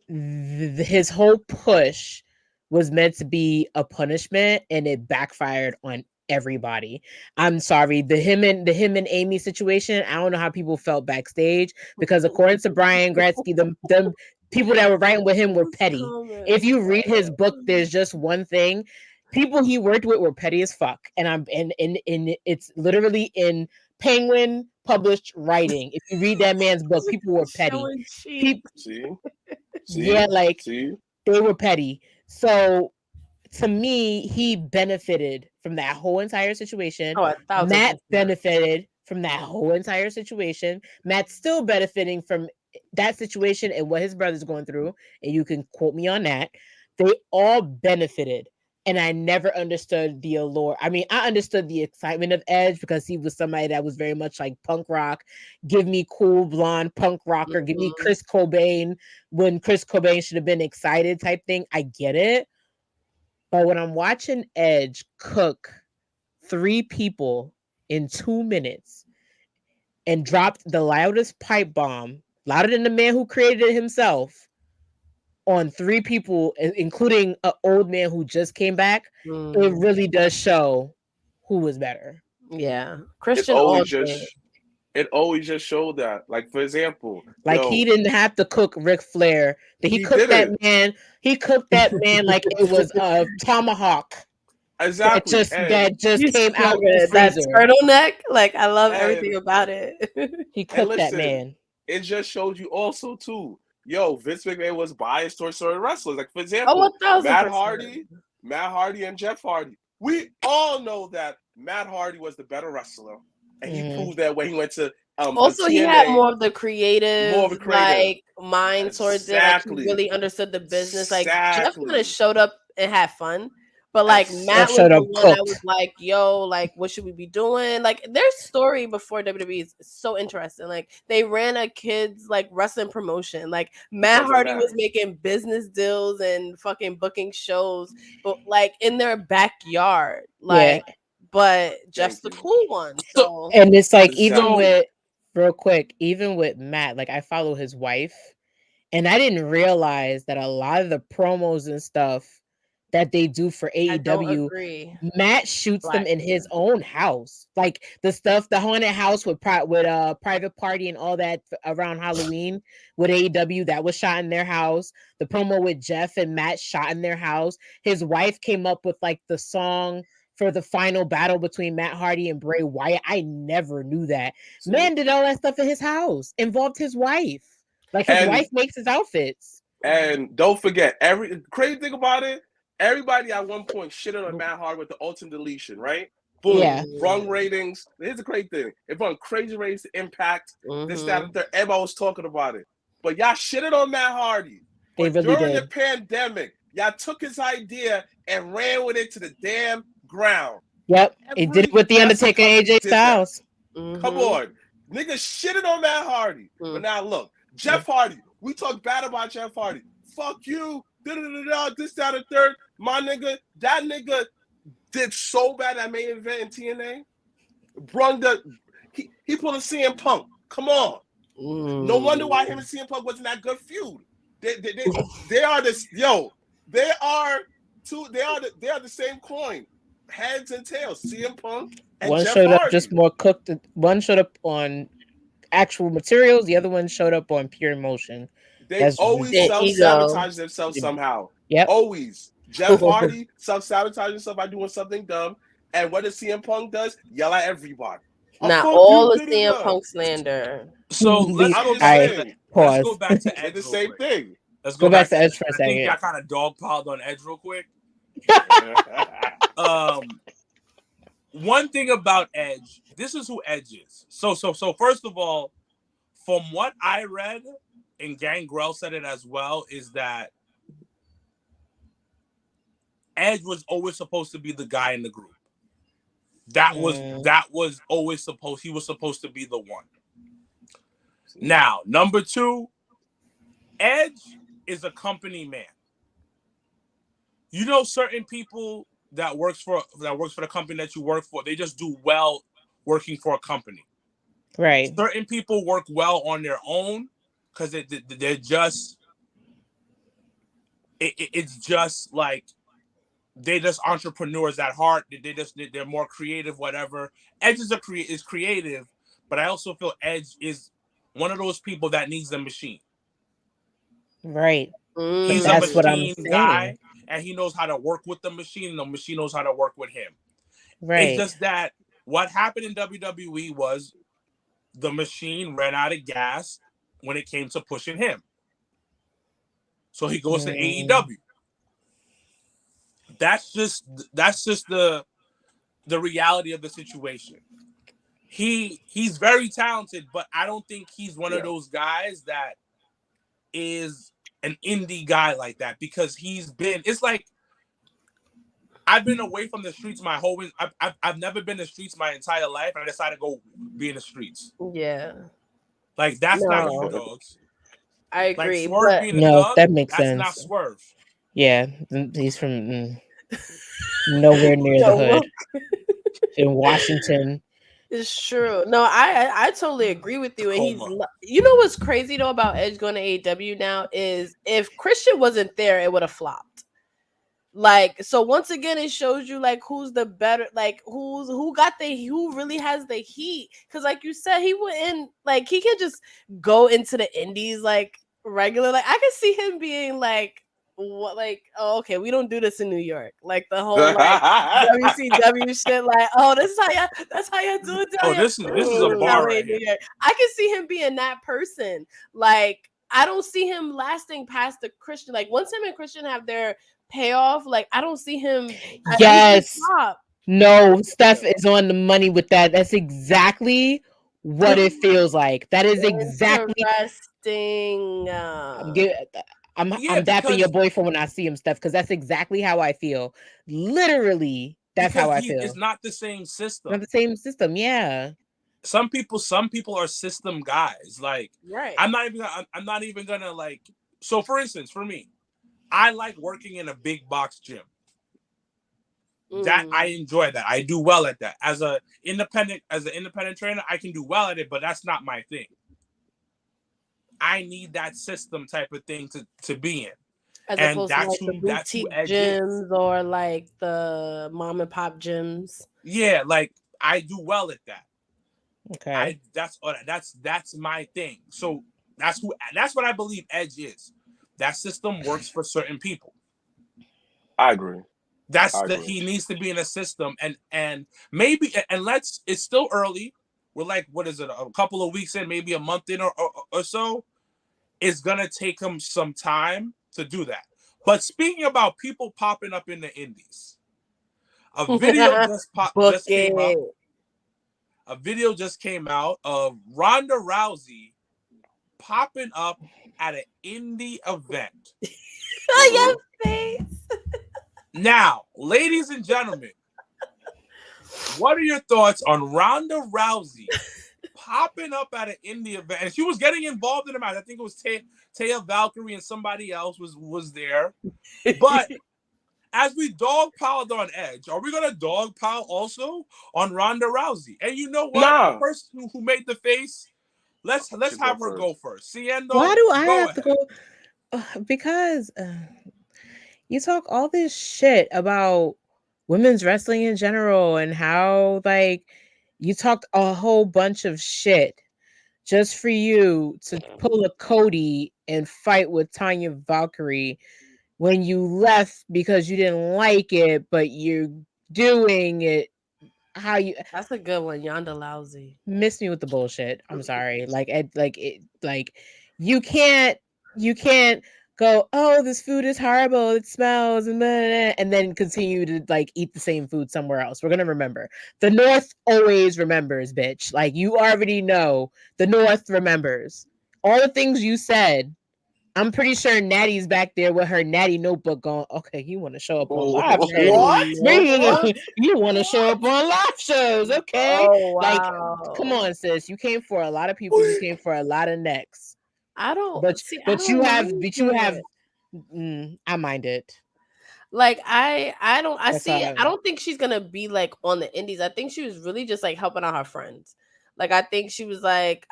Speaker 3: his whole push was meant to be a punishment, and it backfired on everybody. I'm sorry. The him and Amy situation, I don't know how people felt backstage, because according to Brian Gretzky, the people that were writing with him were petty. If you read his book, there's just one thing. People he worked with were petty as fuck. And it's literally in Penguin published writing. If you read that man's book, people were petty.
Speaker 2: See?
Speaker 3: Yeah, like they were petty. So to me, he benefited from that whole entire situation.
Speaker 4: Oh, 1000%.
Speaker 3: Matt benefited from that whole entire situation. Matt's still benefiting from that situation and what his brother's going through. And you can quote me on that. They all benefited. And I never understood the allure. I mean, I understood the excitement of Edge because he was somebody that was very much like punk rock. Give me cool blonde punk rocker. Give me Chris Cobain when Chris Cobain should have been excited type thing. I get it. But when I'm watching Edge cook 3 people in 2 minutes and dropped the loudest pipe bomb, louder than the man who created it himself, on 3 people, including an old man who just came back, it really does show who was better.
Speaker 4: Yeah, Christian
Speaker 2: it always just showed that. Like, for example,
Speaker 3: like, he didn't have to cook Ric Flair. He cooked that man. He cooked that man like it was a tomahawk.
Speaker 2: Exactly.
Speaker 3: That just came out
Speaker 4: the that turtleneck. Like, I love everything about it.
Speaker 3: He cooked that man.
Speaker 2: It just showed you also too. Yo, Vince McMahon was biased towards certain wrestlers. Like, for example, Matt Hardy and Jeff Hardy. We all know that Matt Hardy was the better wrestler, and he proved that when he went to
Speaker 4: also, he had more of the creative, like, mind towards it. Like, he really understood the business. Like, Jeff kind of showed up and had fun. But, like, Matt was the one that was like, yo, like, what should we be doing? Like, their story before WWE is so interesting. Like, they ran a kids, like, wrestling promotion. Like, Matt Hardy was making business deals and fucking booking shows, but, like, in their backyard. Like, but Jeff's the cool one. So,
Speaker 3: and it's like, even with Matt, like, I follow his wife, and I didn't realize that a lot of the promos and stuff that they do for AEW, Matt shoots them in his own house. Like, the stuff, the haunted house with Private Party and all that around Halloween with AEW, that was shot in their house. The promo with Jeff and Matt shot in their house. His wife came up with, like, the song for the final battle between Matt Hardy and Bray Wyatt. I never knew that. Man did all that stuff in his house. Involved his wife. Like, his wife makes his outfits.
Speaker 2: And don't forget, every crazy thing about it, everybody at one point shitted on Matt Hardy with the ultimate deletion, right? Boom. Yeah. Wrong ratings. Here's the crazy thing. It brought crazy ratings to Impact. This, that, and third. Everybody was talking about it. But y'all shitted on Matt Hardy. But during the pandemic, y'all took his idea and ran with it to the damn ground.
Speaker 3: Yep. It did it with The Undertaker and AJ Styles.
Speaker 2: Come on. Niggas shitted on Matt Hardy. But now look, Jeff Hardy. We talk bad about Jeff Hardy. Fuck you. This, that, and third. My nigga, that nigga did so bad at main event in TNA. He pulled a CM Punk. Come on. No wonder why him and CM Punk wasn't that good feud. They are this, yo. They are the same coin. Heads and tails. CM Punk and
Speaker 3: one
Speaker 2: Jeff
Speaker 3: showed
Speaker 2: Hardy.
Speaker 3: Up just more cooked. One showed up on actual materials. The other one showed up on pure emotion.
Speaker 2: They always self-sabotage themselves somehow.
Speaker 3: Yep.
Speaker 2: Always. Jeff Hardy self-sabotage himself by doing something dumb. And what does CM Punk does? Yell at everybody.
Speaker 4: Not all the CM Punk slander.
Speaker 1: So let's go back to Edge.
Speaker 2: The same thing.
Speaker 1: Let's go back to
Speaker 3: Edge for a second.
Speaker 1: I think I kind of dogpiled on Edge real quick. One thing about Edge, this is who Edge is. So first of all, from what I read, and Gangrel said it as well, is that Edge was always supposed to be the guy in the group. That was always supposed. He was supposed to be the one. Now, number 2, Edge is a company man. You know, certain people that works for the company that you work for, they just do well working for a company.
Speaker 3: Right.
Speaker 1: Certain people work well on their own because they're just. It's just like. They just entrepreneurs at heart. They're more creative, whatever. Edge is creative, but I also feel Edge is one of those people that needs a machine.
Speaker 3: Right.
Speaker 1: He's a machine guy, and he knows how to work with the machine, and the machine knows how to work with him.
Speaker 3: Right.
Speaker 1: It's just that what happened in WWE was the machine ran out of gas when it came to pushing him. So he goes to AEW. that's just the reality of the situation. He's very talented, but I don't think he's one of those guys that is an indie guy like that, because it's like, I've been away from the streets my whole. I've never been in the streets my entire life, and I decided to go be in the streets.
Speaker 4: Yeah,
Speaker 1: like that's not you, dogs.
Speaker 4: I agree.
Speaker 1: Like Swerve
Speaker 4: but
Speaker 1: being a thug,
Speaker 3: that makes
Speaker 1: that's
Speaker 3: sense.
Speaker 1: not Swerve.
Speaker 3: Yeah, he's from nowhere near the hood in Washington.
Speaker 4: It's true. No, I totally agree with you. And you know what's crazy though about Edge going to AEW now is if Christian wasn't there, it would have flopped. Like, so once again, it shows you like who's the better, like who really has the heat. Because like you said, he wouldn't, like, he can just go into the indies like regular. Like I could see him being like, what, like, oh, okay, we don't do this in New York. Like the whole like WCW shit. Like, oh, that's how you do it.
Speaker 1: Oh, this is a bar right here.
Speaker 4: I can see him being that person. Like, I don't see him lasting past the Christian. Like once him and Christian have their payoff, like I don't see him.
Speaker 3: Yes. No, Steph is on the money with that. That's exactly what it feels like. That is exactly
Speaker 4: interesting.
Speaker 3: I'm dapping your boyfriend when I see him, Steph, because that's exactly how I feel. Literally, that's how I feel.
Speaker 1: It's not the same system.
Speaker 3: Not the same system, yeah.
Speaker 1: Some people are system guys. Like,
Speaker 4: right.
Speaker 1: I'm not even gonna like. So, for instance, for me, I like working in a big box gym. That I enjoy that. I do well at that. As an independent trainer, I can do well at it, but that's not my thing. I need that system type of thing to be in.
Speaker 4: As opposed to like the boutique gyms or like the mom and pop gyms.
Speaker 1: Yeah, like I do well at that.
Speaker 3: Okay.
Speaker 1: That's my thing. So that's what I believe Edge is. That system works for certain people.
Speaker 2: I agree.
Speaker 1: He needs to be in a system, and maybe it's still early. We're like, what is it? A couple of weeks in, maybe a month in or so. It's gonna take him some time to do that. But speaking about people popping up in the indies, a video just came up. A video just came out of Ronda Rousey popping up at an indie event.
Speaker 4: Your face.
Speaker 1: Now, ladies and gentlemen, what are your thoughts on Ronda Rousey popping up at an indie event? And she was getting involved in the match. I think it was Taya Valkyrie and somebody else was there. But as we dogpiled on Edge, are we going to dogpile also on Ronda Rousey? And you know what?
Speaker 2: No.
Speaker 1: The person who made the face, let's have her go first. Seindole,
Speaker 3: why do I have to go? Because you talk all this shit about women's wrestling in general and how like you talked a whole bunch of shit just for you to pull a Cody and fight with Tanya Valkyrie when you left because you didn't like it, but you're doing it how you.
Speaker 4: That's a good one, Ronda Rousey.
Speaker 3: Miss me with the bullshit. I'm sorry. You can't go, oh, this food is horrible, it smells, and then continue to like eat the same food somewhere else. We're gonna remember. The North always remembers, bitch. Like you already know, the North remembers all the things you said. I'm pretty sure Natty's back there with her Natty notebook going, okay, you want to show up on live shows. What? You want to show up on live shows, okay?
Speaker 4: Oh, wow.
Speaker 3: Like, come on, sis. You came for a lot of people. You came for a lot of necks.
Speaker 4: I don't.
Speaker 3: I mind it.
Speaker 4: Like I don't think she's gonna be like on the indies. I think she was really just like helping out her friends. Like I think she was like,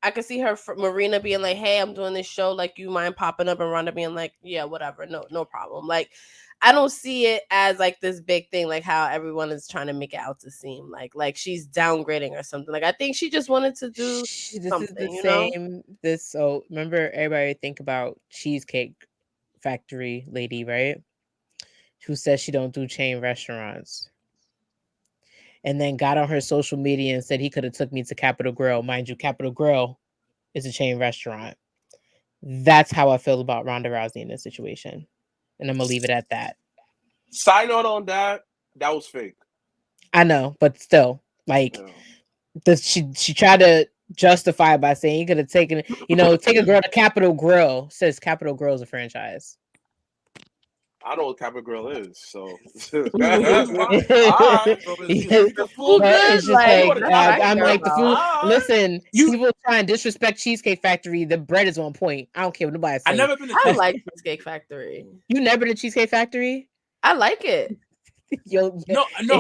Speaker 4: I could see her Marina being like, hey, I'm doing this show. Like, you mind popping up? And Ronda being like, yeah, whatever. No problem. Like, I don't see it as like this big thing, like how everyone is trying to make it out to seem like she's downgrading or something. Like, I think she just wanted to do something.
Speaker 3: So remember, everybody think about Cheesecake Factory lady, right? Who says she don't do chain restaurants. And then got on her social media and said he could have took me to Capitol Grill. Mind you, Capitol Grill is a chain restaurant. That's how I feel about Ronda Rousey in this situation. And I'm going to leave it at that.
Speaker 2: Side note on that was fake.
Speaker 3: I know, but still, like, she tried to justify it by saying you could have taken, take a girl to Capitol Grill. Says Capitol Grill is a franchise.
Speaker 2: I know what Capitol Grill is, so
Speaker 1: That's fine. All right, so it's the food.
Speaker 3: It's just I'm like the food.
Speaker 1: Right.
Speaker 3: Listen, people try and disrespect Cheesecake Factory. The bread is on point. I don't care what nobody says.
Speaker 1: I've never been to
Speaker 4: I like Cheesecake Factory.
Speaker 3: You never been to Cheesecake Factory?
Speaker 4: I like it.
Speaker 3: No.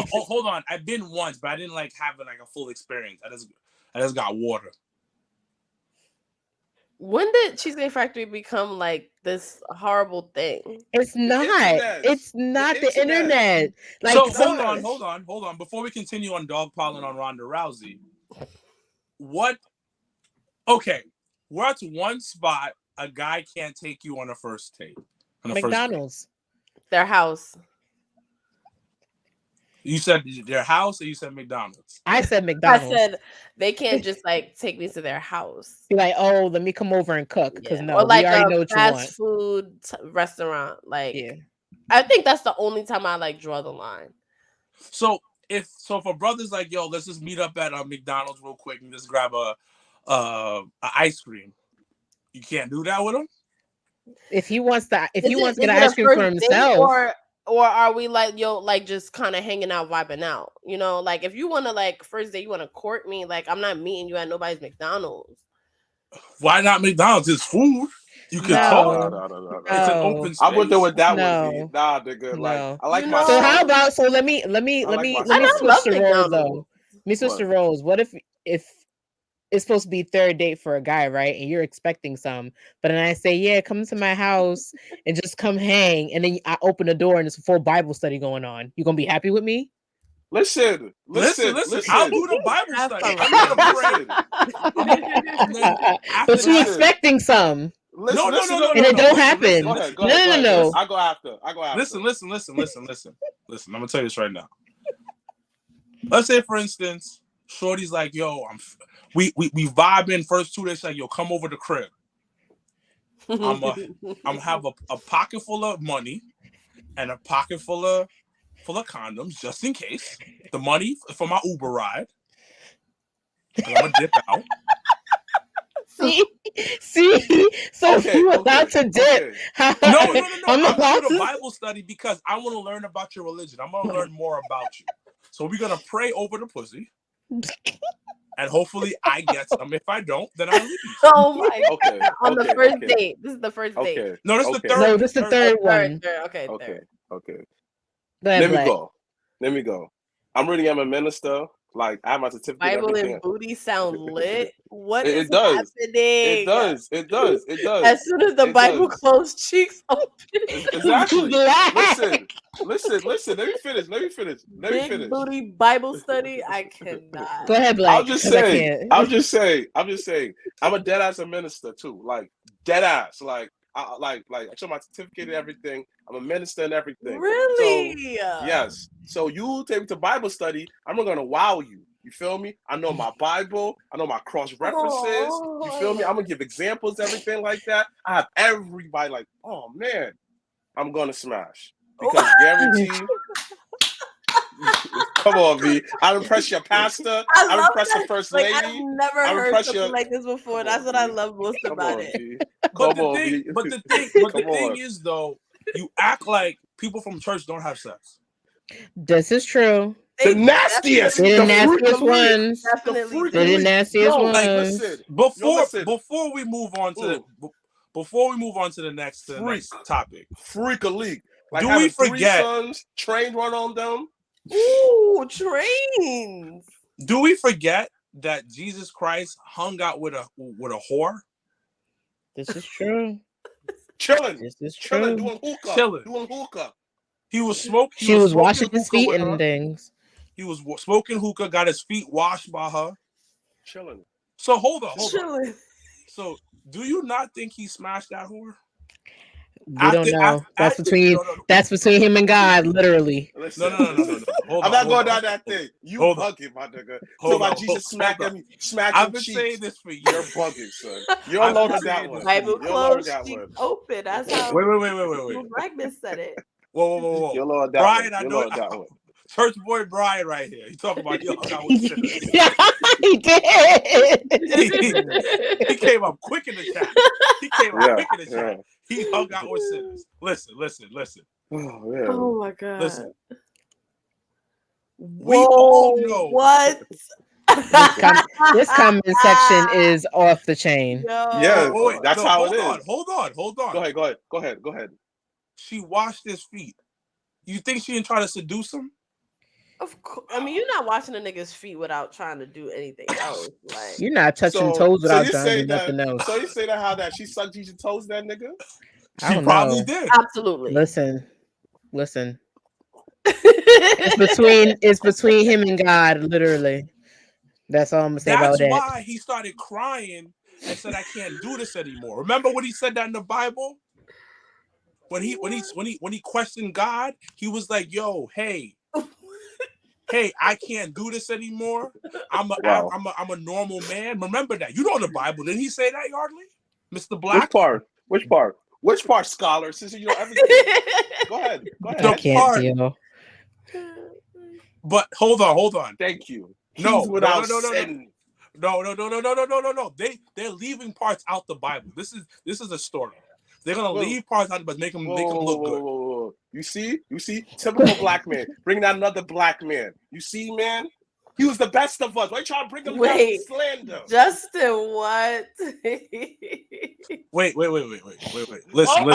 Speaker 1: Hold on. I've been once, but I didn't like having like a full experience. I just got water.
Speaker 4: When did Cheesecake Factory become like this horrible thing?
Speaker 3: It's not. It's not the internet. Like,
Speaker 1: so hold on. Before we continue on dogpiling on Ronda Rousey, what? Okay, we're at one spot. A guy can't take you on a first date.
Speaker 3: McDonald's.
Speaker 4: Their house.
Speaker 1: You said their house, or you said McDonald's?
Speaker 3: I said McDonald's.
Speaker 4: I said they can't just like take me to their house.
Speaker 3: Be like, oh, let me come over and cook, because
Speaker 4: or
Speaker 3: we
Speaker 4: like
Speaker 3: already know what you want.
Speaker 4: Fast food restaurant. Like, I think that's the only time I like draw the line.
Speaker 1: So for brothers like, yo, let's just meet up at McDonald's real quick and just grab a ice cream. You can't do that with him.
Speaker 3: If he wants to get an ice cream for himself.
Speaker 4: Or are we like, yo, like just kind of hanging out, vibing out? Like if you want to like first day, you want to court me, like I'm not meeting you at nobody's McDonald's.
Speaker 1: Why not McDonald's? It's food. You can talk.
Speaker 2: No.
Speaker 1: It's an open space.
Speaker 2: I wouldn't know what that would be. Nah, nigga. Like I like my.
Speaker 3: So how about? So let me switch the roles though. Let me switch the roles. What if it's supposed to be third date for a guy, right? And you're expecting some, but then I say, yeah, come to my house and just come hang. And then I open the door and it's a full Bible study going on. You gonna be happy with me?
Speaker 2: Listen.
Speaker 1: I'll do the Bible study. I'm gonna pray.
Speaker 3: But you're expecting some.
Speaker 1: No.
Speaker 3: And it don't happen.
Speaker 2: Go ahead.
Speaker 3: No.
Speaker 2: I go after.
Speaker 1: Listen. I'm gonna tell you this right now. Let's say, for instance, Shorty's like, yo, we vibing first 2 days. Like, yo, come over the crib. I'm have a pocket full of money and a pocket full of condoms just in case. The money for my Uber ride. I'm gonna dip out.
Speaker 3: See. So you allowed to dip.
Speaker 1: No. I'm gonna do the Bible study because I want to learn about your religion. I'm gonna learn more about you. So we're gonna pray over the pussy. And hopefully I get some. If I don't, then I leave.
Speaker 4: Oh my God. On the first date. This is the first date.
Speaker 1: No, this is the third.
Speaker 3: No, this is the third one.
Speaker 4: Third.
Speaker 2: Okay.
Speaker 3: Let
Speaker 2: me go. I'm reading. I'm a minister. Like I have my certificate.
Speaker 4: Bible and booty sound lit. What is
Speaker 2: happening?
Speaker 4: It
Speaker 2: does.
Speaker 4: As soon as the Bible closed, cheeks open.
Speaker 2: Exactly. Listen. Let me finish.
Speaker 4: Big booty Bible study. I cannot.
Speaker 3: Go ahead, Black.
Speaker 2: I'm just saying. I'm a dead ass a minister too. Like dead ass. Like I show my certificate and everything. I'm a minister and everything.
Speaker 4: Really?
Speaker 2: So, yes. So you take me to Bible study. I'm not gonna wow you. You feel me? I know my Bible. I know my cross references. You feel me? I'm gonna give examples, everything like that. I have everybody like, oh man, I'm gonna smash because guaranteed. Come on, V. I'll impress your pastor. I'll impress the first lady.
Speaker 4: I've never heard something like this before. That's what I love most about it.
Speaker 1: But the thing is, though, you act like people from church don't have sex.
Speaker 3: This is true.
Speaker 2: The nastiest.
Speaker 3: They're the nastiest ones.
Speaker 4: Definitely.
Speaker 3: They're the nastiest ones.
Speaker 1: Before we move on to the next topic.
Speaker 2: Freak a league. Like
Speaker 1: do we forget?
Speaker 2: Sons, trained one on them.
Speaker 4: Ooh, trains.
Speaker 1: Do we forget that Jesus Christ hung out with a whore?
Speaker 3: This is true.
Speaker 2: Chilling.
Speaker 3: This is true.
Speaker 2: Doing hookah.
Speaker 1: He was smoking.
Speaker 3: She was washing his feet and things.
Speaker 1: He was smoking hookah. Got his feet washed by her.
Speaker 2: Chilling.
Speaker 1: So hold on. So do you not think he smashed that whore?
Speaker 3: We don't know. That's between him and God, literally.
Speaker 1: No.
Speaker 2: I'm not going down that thing. You bugging, my nigga. So about Jesus smacking me,
Speaker 1: I've been saying this for years.
Speaker 2: You're bugging, son. You're alone on that one.
Speaker 4: Bible closed, open. That's how.
Speaker 1: Wait.
Speaker 4: Mrblacc said it.
Speaker 1: Whoa.
Speaker 2: Your Lord, that
Speaker 1: Brian,
Speaker 2: one.
Speaker 1: I
Speaker 2: Your
Speaker 1: know
Speaker 2: Lord, that one.
Speaker 1: Church boy Brian right here. He talking about yo hung out with sinners.
Speaker 3: He did.
Speaker 1: He came up quick in the chat. He hung out with sinners. Listen.
Speaker 2: Oh, man.
Speaker 4: Oh my god.
Speaker 1: Listen. We all know
Speaker 4: what.
Speaker 3: This comment section is off the chain.
Speaker 2: Yeah, that's how it is.
Speaker 1: Hold on.
Speaker 2: Go ahead.
Speaker 1: She washed his feet. You think she didn't try to seduce him?
Speaker 4: Of course. I mean, you're not washing a nigga's feet without trying to do anything else. Like,
Speaker 3: you're not touching toes without doing
Speaker 2: that,
Speaker 3: nothing else.
Speaker 2: So you say that she sucked your toes, that nigga?
Speaker 1: She probably did.
Speaker 4: Absolutely.
Speaker 3: Listen. It's between him and God, literally. That's all I'm gonna say about that.
Speaker 1: That's why he started crying and said, "I can't do this anymore." Remember when he said that in the Bible? When he questioned God, he was like, "Yo, hey, I can't do this anymore. I'm a normal man." Remember that? You know the Bible. Didn't he say that, Yardley? Mr. Black?
Speaker 2: Which part, scholar? Since you know everything. Go ahead.
Speaker 3: I can't deal.
Speaker 1: But hold on.
Speaker 2: Thank you.
Speaker 1: No.
Speaker 2: Sin.
Speaker 1: No. They're leaving parts out the Bible. This is a story. They're gonna leave parts out, but make them look good.
Speaker 2: Whoa. You see, typical black man. Bring out another black man. You see, man, he was the best of us. Why you trying to bring him down to slander?
Speaker 4: Justin, what?
Speaker 1: Wait. Listen.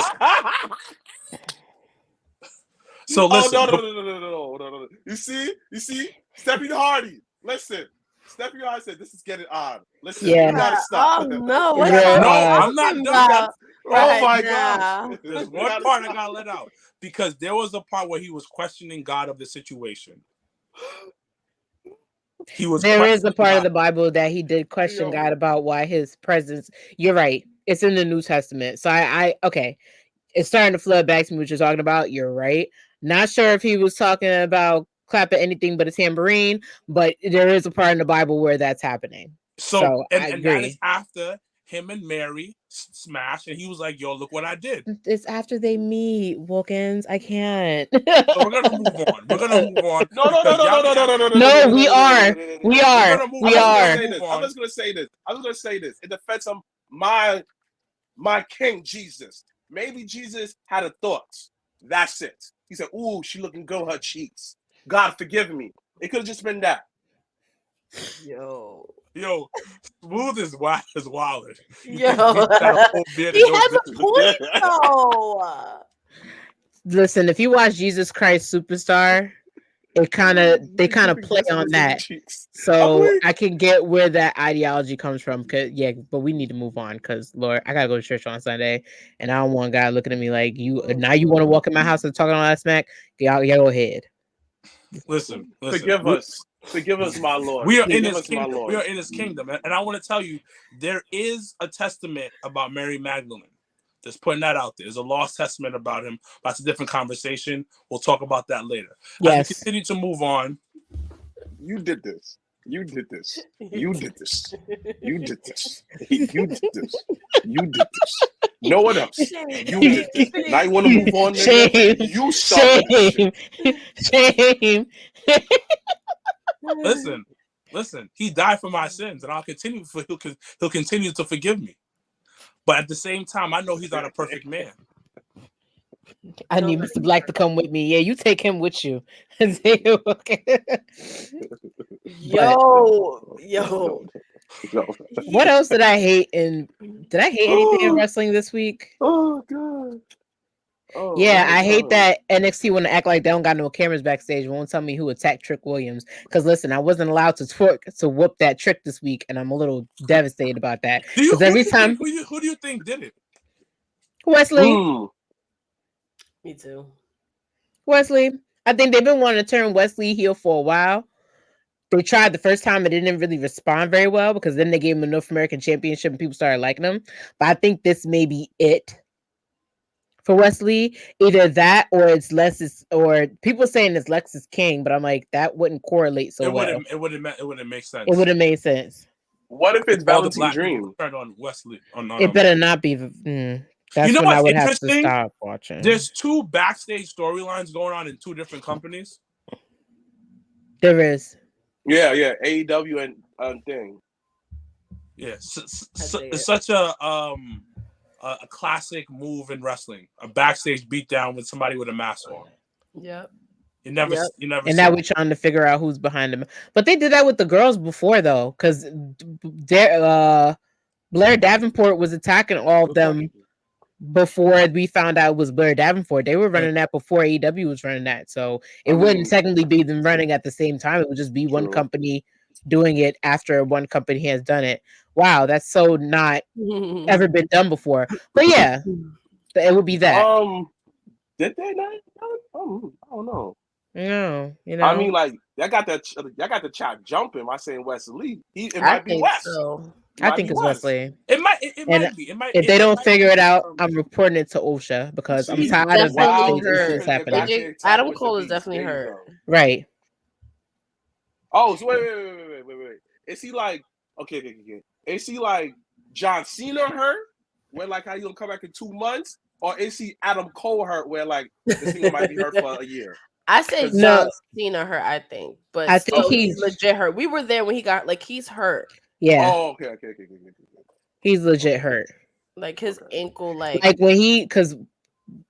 Speaker 1: So listen.
Speaker 2: No. You see, Stephanie Hardy. Listen. Stephanie Hardy said, "This is getting odd." Listen, you gotta stop.
Speaker 4: Oh no!
Speaker 1: I'm not done.
Speaker 2: Oh my gosh!
Speaker 1: There's one part I gotta let out because there was a part where he was questioning God of the situation.
Speaker 3: There is a part of the Bible that he did question God about why his presence. You're right. It's in the New Testament. So I okay. It's starting to flood back to me what you're talking about. You're right. Not sure if he was talking about clapping anything but a tambourine, but there is a part in the Bible where that's happening. So I agree.
Speaker 1: That is after him and Mary smashed, and he was like, "Yo, look what I did."
Speaker 3: It's after they meet, Wilkins. I can't.
Speaker 1: So we're gonna move on.
Speaker 3: No, we are.
Speaker 2: I'm just gonna say this in defense of my King Jesus. Maybe Jesus had a thought. That's it. He said, "Ooh, she looking good, her cheeks. God forgive me." It could have just been that.
Speaker 4: Yo,
Speaker 1: Smooth is wild.
Speaker 4: He has a point though.
Speaker 3: Listen, if you watch Jesus Christ Superstar, they kind of play on that. So I can get where that ideology comes from. But we need to move on because Lord, I gotta go to church on Sunday, and I don't want God looking at me like you. Now you want to walk in my house and talking all that smack? Y'all go ahead.
Speaker 1: Listen.
Speaker 2: Forgive us, my Lord.
Speaker 1: We are in His kingdom. And I want to tell you, there is a testament about Mary Magdalene. Just putting that out there. There's a lost testament about him. That's a different conversation. We'll talk about that later.
Speaker 3: Yes.
Speaker 1: As we continue to move on.
Speaker 2: You did this. You did this. No one else. You did this. Now you want to move on, nigga? You started.
Speaker 3: Shame.
Speaker 1: Listen. He died for my sins, and he'll continue to forgive me. But at the same time, I know he's not a perfect man.
Speaker 3: I need Mr. Black to come with me. Yeah, you take him with you.
Speaker 4: Yo.
Speaker 3: What else did I hate? Did I hate anything in wrestling this week?
Speaker 2: Oh God.
Speaker 3: I hate that NXT want to act like they don't got no cameras backstage. Won't tell me who attacked Trick Williams. Because listen, I wasn't allowed to whoop that trick this week, and I'm a little devastated about that. Because every time,
Speaker 1: who do you think did it?
Speaker 3: Wesley.
Speaker 4: Me too.
Speaker 3: Wesley. I think they've been wanting to turn Wesley heel for a while. They tried the first time, it didn't really respond very well because then they gave him a North American Championship and people started liking him. But I think this may be it for Wesley. Either that or it's Lexus, or people saying it's Lexus King, but I'm like, that wouldn't correlate so well.
Speaker 1: It wouldn't make sense.
Speaker 3: It would have made sense.
Speaker 2: What if it's Velveteen Dream?
Speaker 1: Turned on Wesley.
Speaker 3: It better not be. That's
Speaker 1: You know
Speaker 3: when I
Speaker 1: what's
Speaker 3: would have to
Speaker 1: interesting?
Speaker 3: stop watching.
Speaker 1: There's 2 backstage storylines going on in 2 different companies.
Speaker 3: There is.
Speaker 2: Yeah, AEW and thing.
Speaker 1: Yeah, it's such a classic move in wrestling. A backstage beatdown with somebody with a mask on.
Speaker 4: Yep.
Speaker 1: You never.
Speaker 3: And now we're trying to figure out who's behind them. But they did that with the girls before, though, because Blair Davenport was attacking all of them before we found out it was Blair Davenport. They were running that before AEW was running that, so it wouldn't technically be them running at the same time. It would just be one company doing it after one company has done it. Wow, that's so not ever been done before. But yeah, it would be that.
Speaker 2: Did they not? I don't know.
Speaker 3: No,
Speaker 2: I mean, like I got the chat jumping. I saying Wesley. It might be West.
Speaker 4: So.
Speaker 3: I think it's Wesley.
Speaker 1: It might be.
Speaker 3: If they don't figure it out, I'm reporting it to OSHA because I'm tired of backstage issues happening.
Speaker 4: Adam Cole is definitely hurt.
Speaker 3: Right.
Speaker 2: Oh, so wait. Is he like okay? Is he like John Cena hurt? Where like how you gonna come back in 2 months? Or is he Adam Cole hurt where like this thing might be hurt for a year?
Speaker 4: I say John Cena hurt, I think. But I think he's legit hurt. We were there when he got he's hurt.
Speaker 3: Yeah.
Speaker 2: Oh, okay.
Speaker 3: He's legit hurt.
Speaker 4: Like his ankle, like
Speaker 3: when because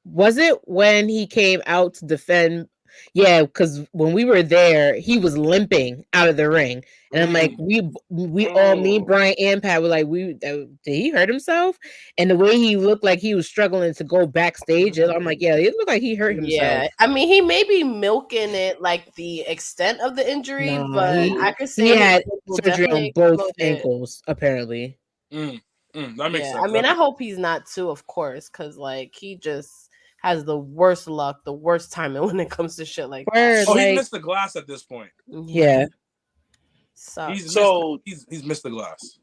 Speaker 3: was it when he came out to defend? Yeah, because when we were there, he was limping out of the ring, and I'm like, we all, me, Brian, and Pat were like, did he hurt himself? And the way he looked like he was struggling to go backstage, I'm like, yeah, it looked like he hurt himself.
Speaker 4: Yeah, I mean, he may be milking it like the extent of the injury, but I could say
Speaker 3: he had surgery on both ankles, apparently.
Speaker 1: That makes sense.
Speaker 4: I mean, I hope he's not too, of course, because like he just has the worst luck, the worst timing when it comes to shit like that.
Speaker 1: Oh, he missed the glass at this point.
Speaker 3: Yeah.
Speaker 1: He's missed the glass.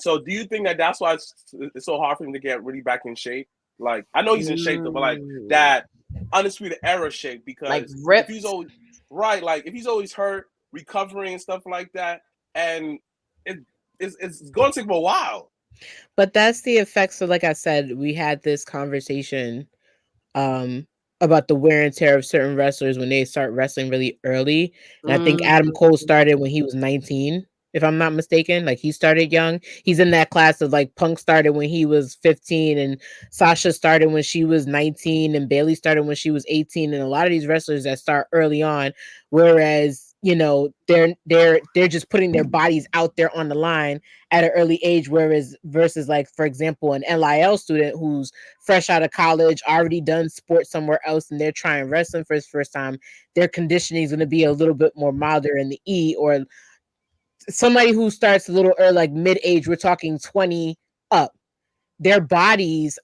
Speaker 2: So do you think that's why it's so hard for him to get really back in shape? Like, I know he's in shape, though, but like that undisputed era shape, because
Speaker 4: like
Speaker 2: if he's always if he's always hurt, recovering and stuff like that, and it's going to take him a while.
Speaker 3: But that's the effects. So like I said, we had this conversation about the wear and tear of certain wrestlers when they start wrestling really early. And I think Adam Cole started when he was 19, if I'm not mistaken. Like he started young. He's in that class of like Punk started when he was 15 and Sasha started when she was 19 and Bayley started when she was 18. And a lot of these wrestlers that start early on, whereas they're just putting their bodies out there on the line at an early age, versus like, for example, an LIL student who's fresh out of college, already done sports somewhere else, and they're trying wrestling for his first time, their conditioning is going to be a little bit more milder in the E. Or somebody who starts a little early, like mid-age, we're talking 20 up, their bodies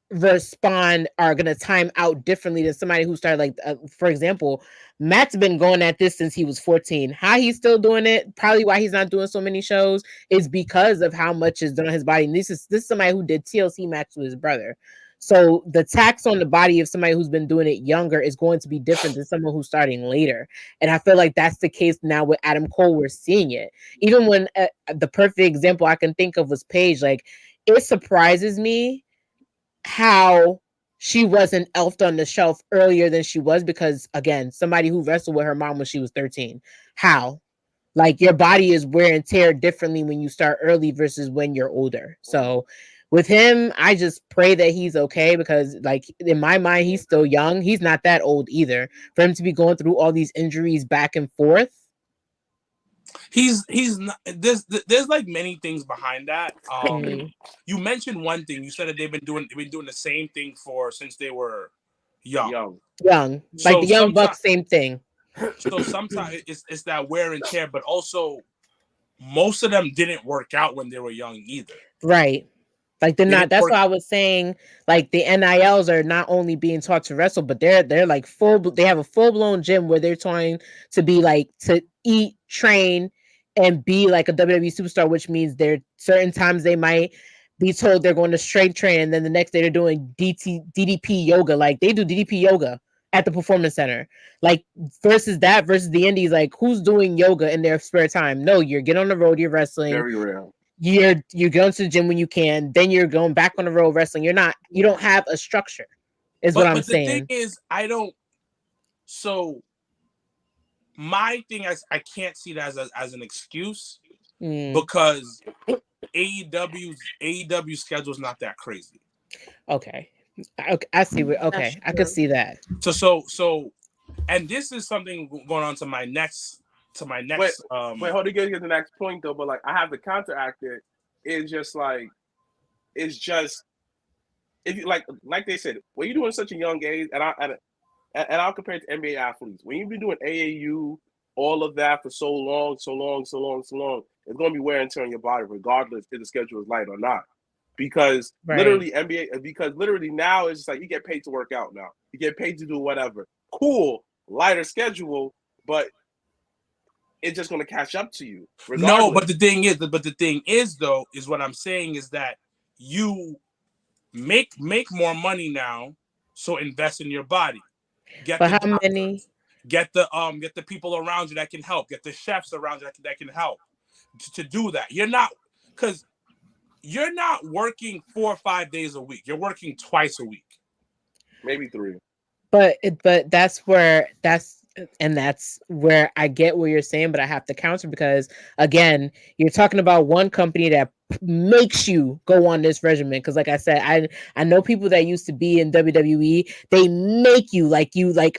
Speaker 3: are going to time out differently than somebody who started like for example, Matt's been going at this since he was 14. How he's still doing it, probably why he's not doing so many shows, is because of how much is done on his body. And this is somebody who did TLC match with his brother, so the tax on the body of somebody who's been doing it younger is going to be different than someone who's starting later. And I feel like that's the case now with Adam Cole. We're seeing it even when the perfect example I can think of was Paige. Like, it surprises me how she wasn't elfed on the shelf earlier than she was, because again, somebody who wrestled with her mom when she was 13. How? Like, your body is wear and tear differently when you start early versus when you're older. So with him, I just pray that he's okay, because like in my mind, he's still young. He's not that old either for him to be going through all these injuries back and forth.
Speaker 1: He's not, there's like many things behind that. You mentioned one thing. You said that they've been doing the same thing since they were young. Like
Speaker 3: so the Young Bucks, same thing.
Speaker 1: So sometimes it's that wear and tear, but also most of them didn't work out when they were young either.
Speaker 3: Right. Like they're not. That's why I was saying, like, the NILs are not only being taught to wrestle, but they're like they have a full-blown gym where they're trying to be like, to eat, train, and be like a WWE superstar, which means there certain times they might be told they're going to strength train, and then the next day they're doing DDP yoga. Like, they do DDP yoga at the Performance Center. Like, versus the indies, like, who's doing yoga in their spare time? No, you're getting on the road, you're wrestling.
Speaker 2: Very real.
Speaker 3: you're going to the gym when you can, then you're going back on the road wrestling. You don't have a structure, is what I'm saying.
Speaker 1: But the thing is, so my thing is, I can't see that as an excuse because AEW schedule is not that crazy.
Speaker 3: Okay, I see. Okay, I could see that.
Speaker 1: So, and this is something going on to my next.
Speaker 2: Wait, hold on, get to the next point though. But like, I have to counteract it. It's just if you like they said, when you're doing such a young age, and I'll compare it to NBA athletes. When you've been doing AAU, all of that for so long, it's going to be wear and tear on your body, regardless if the schedule is light or not. Because literally now it's just like you get paid to work out now. You get paid to do whatever. Cool, lighter schedule, but it's just going to catch up to you. Regardless.
Speaker 1: No, but the thing is, though, is what I'm saying is that you make more money now, so invest in your body. Get the people around you that can help. Get the chefs around you that can help to do that. You're not working 4 or 5 days a week. You're working twice a week,
Speaker 2: maybe 3.
Speaker 3: But that's where I get what you're saying, but I have to counter because again, you're talking about one company that makes you go on this regimen. Because like I said, I know people that used to be in WWE. They make you like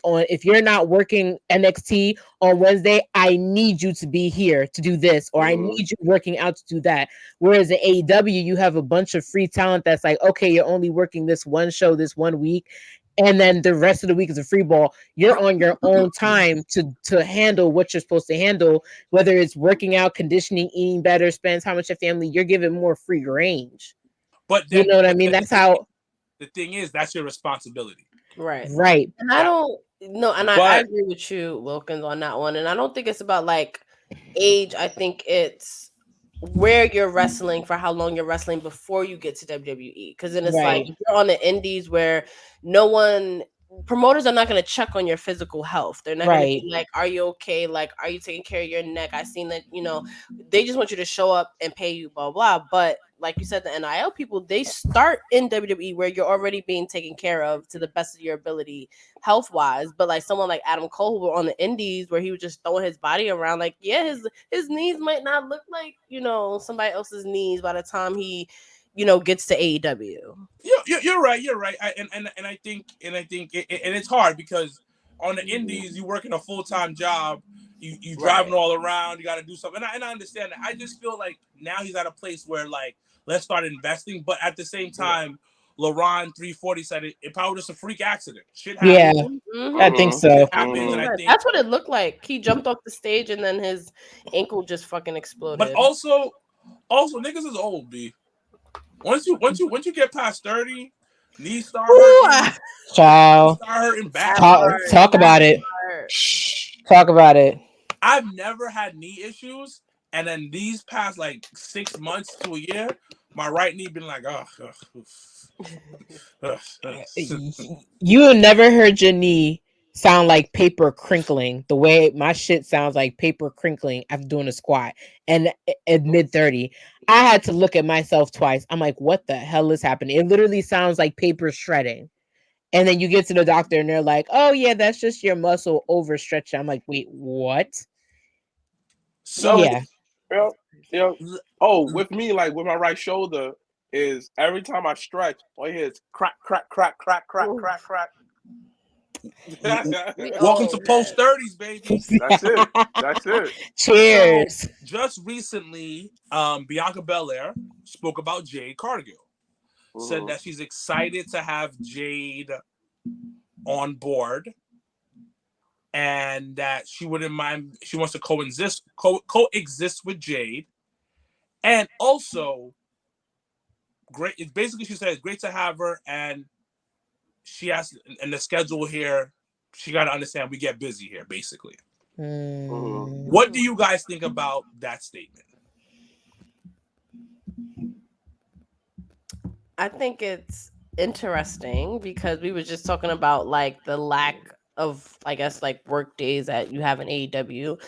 Speaker 3: on, if you're not working NXT on Wednesday, I need you to be here to do this, or I need you working out to do that. Whereas at AEW, you have a bunch of free talent that's like, okay, you're only working this one show this 1 week, and then the rest of the week is a free ball. You're on your own time to handle what you're supposed to handle, whether it's working out, conditioning, eating better, spending time with your family. You're given more free range.
Speaker 1: But then,
Speaker 3: you know what I mean? That's how.
Speaker 1: The thing is, that's your responsibility.
Speaker 4: Right.
Speaker 3: Right.
Speaker 4: And I don't know, and I agree with you, Wilkins, on that one. And I don't think it's about like age. I think it's where you're wrestling, for how long you're wrestling before you get to WWE. Because then it's like if you're on the indies where promoters are not going to check on your physical health. They're not going to be like, are you okay? Like, are you taking care of your neck? I seen that, they just want you to show up and pay you, blah, blah. But like you said, the NIL people, they start in WWE where you're already being taken care of to the best of your ability health-wise. But like someone like Adam Cole, who were on the indies where he was just throwing his body around, like, yeah, his knees might not look like, somebody else's knees by the time he gets to AEW.
Speaker 1: You're right. I think it's hard because on the indies you working a full-time job, you driving all around, you got to do something, and I understand that. I just feel like now he's at a place where like let's start investing, but at the same time, LeBron 340 said it probably just a freak accident. Shit happens.
Speaker 3: Yeah, I think so.
Speaker 1: Happens, and I think
Speaker 4: that's what it looked like. He jumped off the stage and then his ankle just fucking exploded.
Speaker 1: But also niggas is old, B. Once you get past 30, knees start hurting.
Speaker 3: Child,
Speaker 1: start hurting back.
Speaker 3: Talk about it. Talk about it.
Speaker 1: I've never had knee issues, and then these past like 6 months to a year, my right knee been like,
Speaker 3: You have never heard your knee sound like paper crinkling the way my shit sounds like paper crinkling after doing a squat. And at mid-30, I had to look at myself twice. I'm like, what the hell is happening? It literally sounds like paper shredding. And then you get to the doctor and they're like, oh yeah, that's just your muscle overstretching. I'm like, wait, what?
Speaker 2: So yeah. Oh, with me, like with my right shoulder, is every time I stretch, all you hear is crack, crack, crack, crack, crack, crack, crack.
Speaker 1: Welcome to post 30s, baby.
Speaker 2: That's it.
Speaker 3: Cheers.
Speaker 1: So, just recently, Bianca Belair spoke about Jade Cargill. Said that she's excited to have Jade on board, and that she wouldn't mind. She wants to coexist with Jade, and also great. It's basically, she said it's great to have her, and she has in the schedule here. She got to understand we get busy here, basically. What do you guys think about that statement?
Speaker 4: I think it's interesting because we were just talking about like the lack of, I guess, like work days that you have in AEW.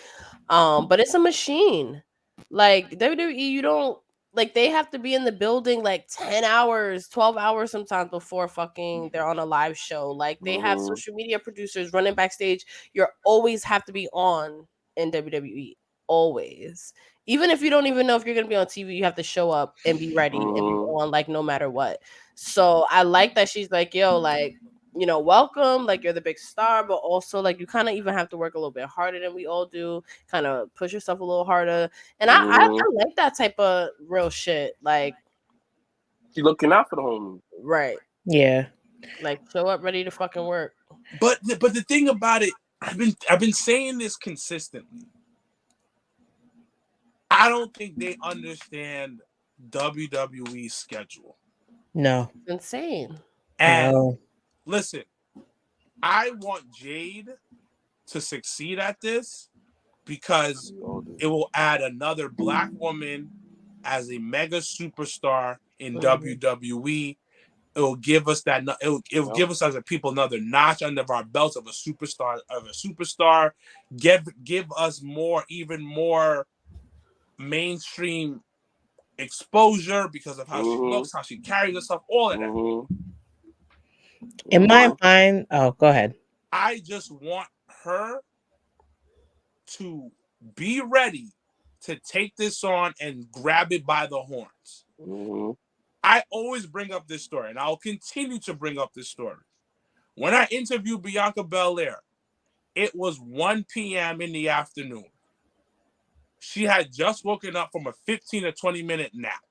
Speaker 4: But it's a machine. Like WWE, you don't like they have to be in the building like 10 hours, 12 hours sometimes before fucking they're on a live show. Like they have social media producers running backstage. You always have to be on in WWE. Always. Even if you don't even know if you're gonna be on TV, you have to show up and be ready and be on like no matter what. So I like that she's like, yo, like, you know, welcome, like you're the big star, but also like you kind of even have to work a little bit harder than we all do, kind of push yourself a little harder. And I like that type of real shit. Like,
Speaker 2: she looking out for the homie.
Speaker 4: Right.
Speaker 3: Yeah.
Speaker 4: Like, show up ready to fucking work.
Speaker 1: But the thing about it, I've been saying this consistently. I don't think they understand WWE's schedule.
Speaker 3: No.
Speaker 4: It's insane.
Speaker 1: And listen, I want Jade to succeed at this because it will add another black woman as a mega superstar in WWE. It will give us that. It will give us as a people another notch under our belts of a superstar. Give us even more mainstream exposure because of how she looks, how she carries herself, all of that.
Speaker 3: In my mind, go ahead.
Speaker 1: I just want her to be ready to take this on and grab it by the horns. I always bring up this story, and I'll continue to bring up this story. When I interviewed Bianca Belair, it was 1 p.m. in the afternoon. She had just woken up from a 15 to 20-minute nap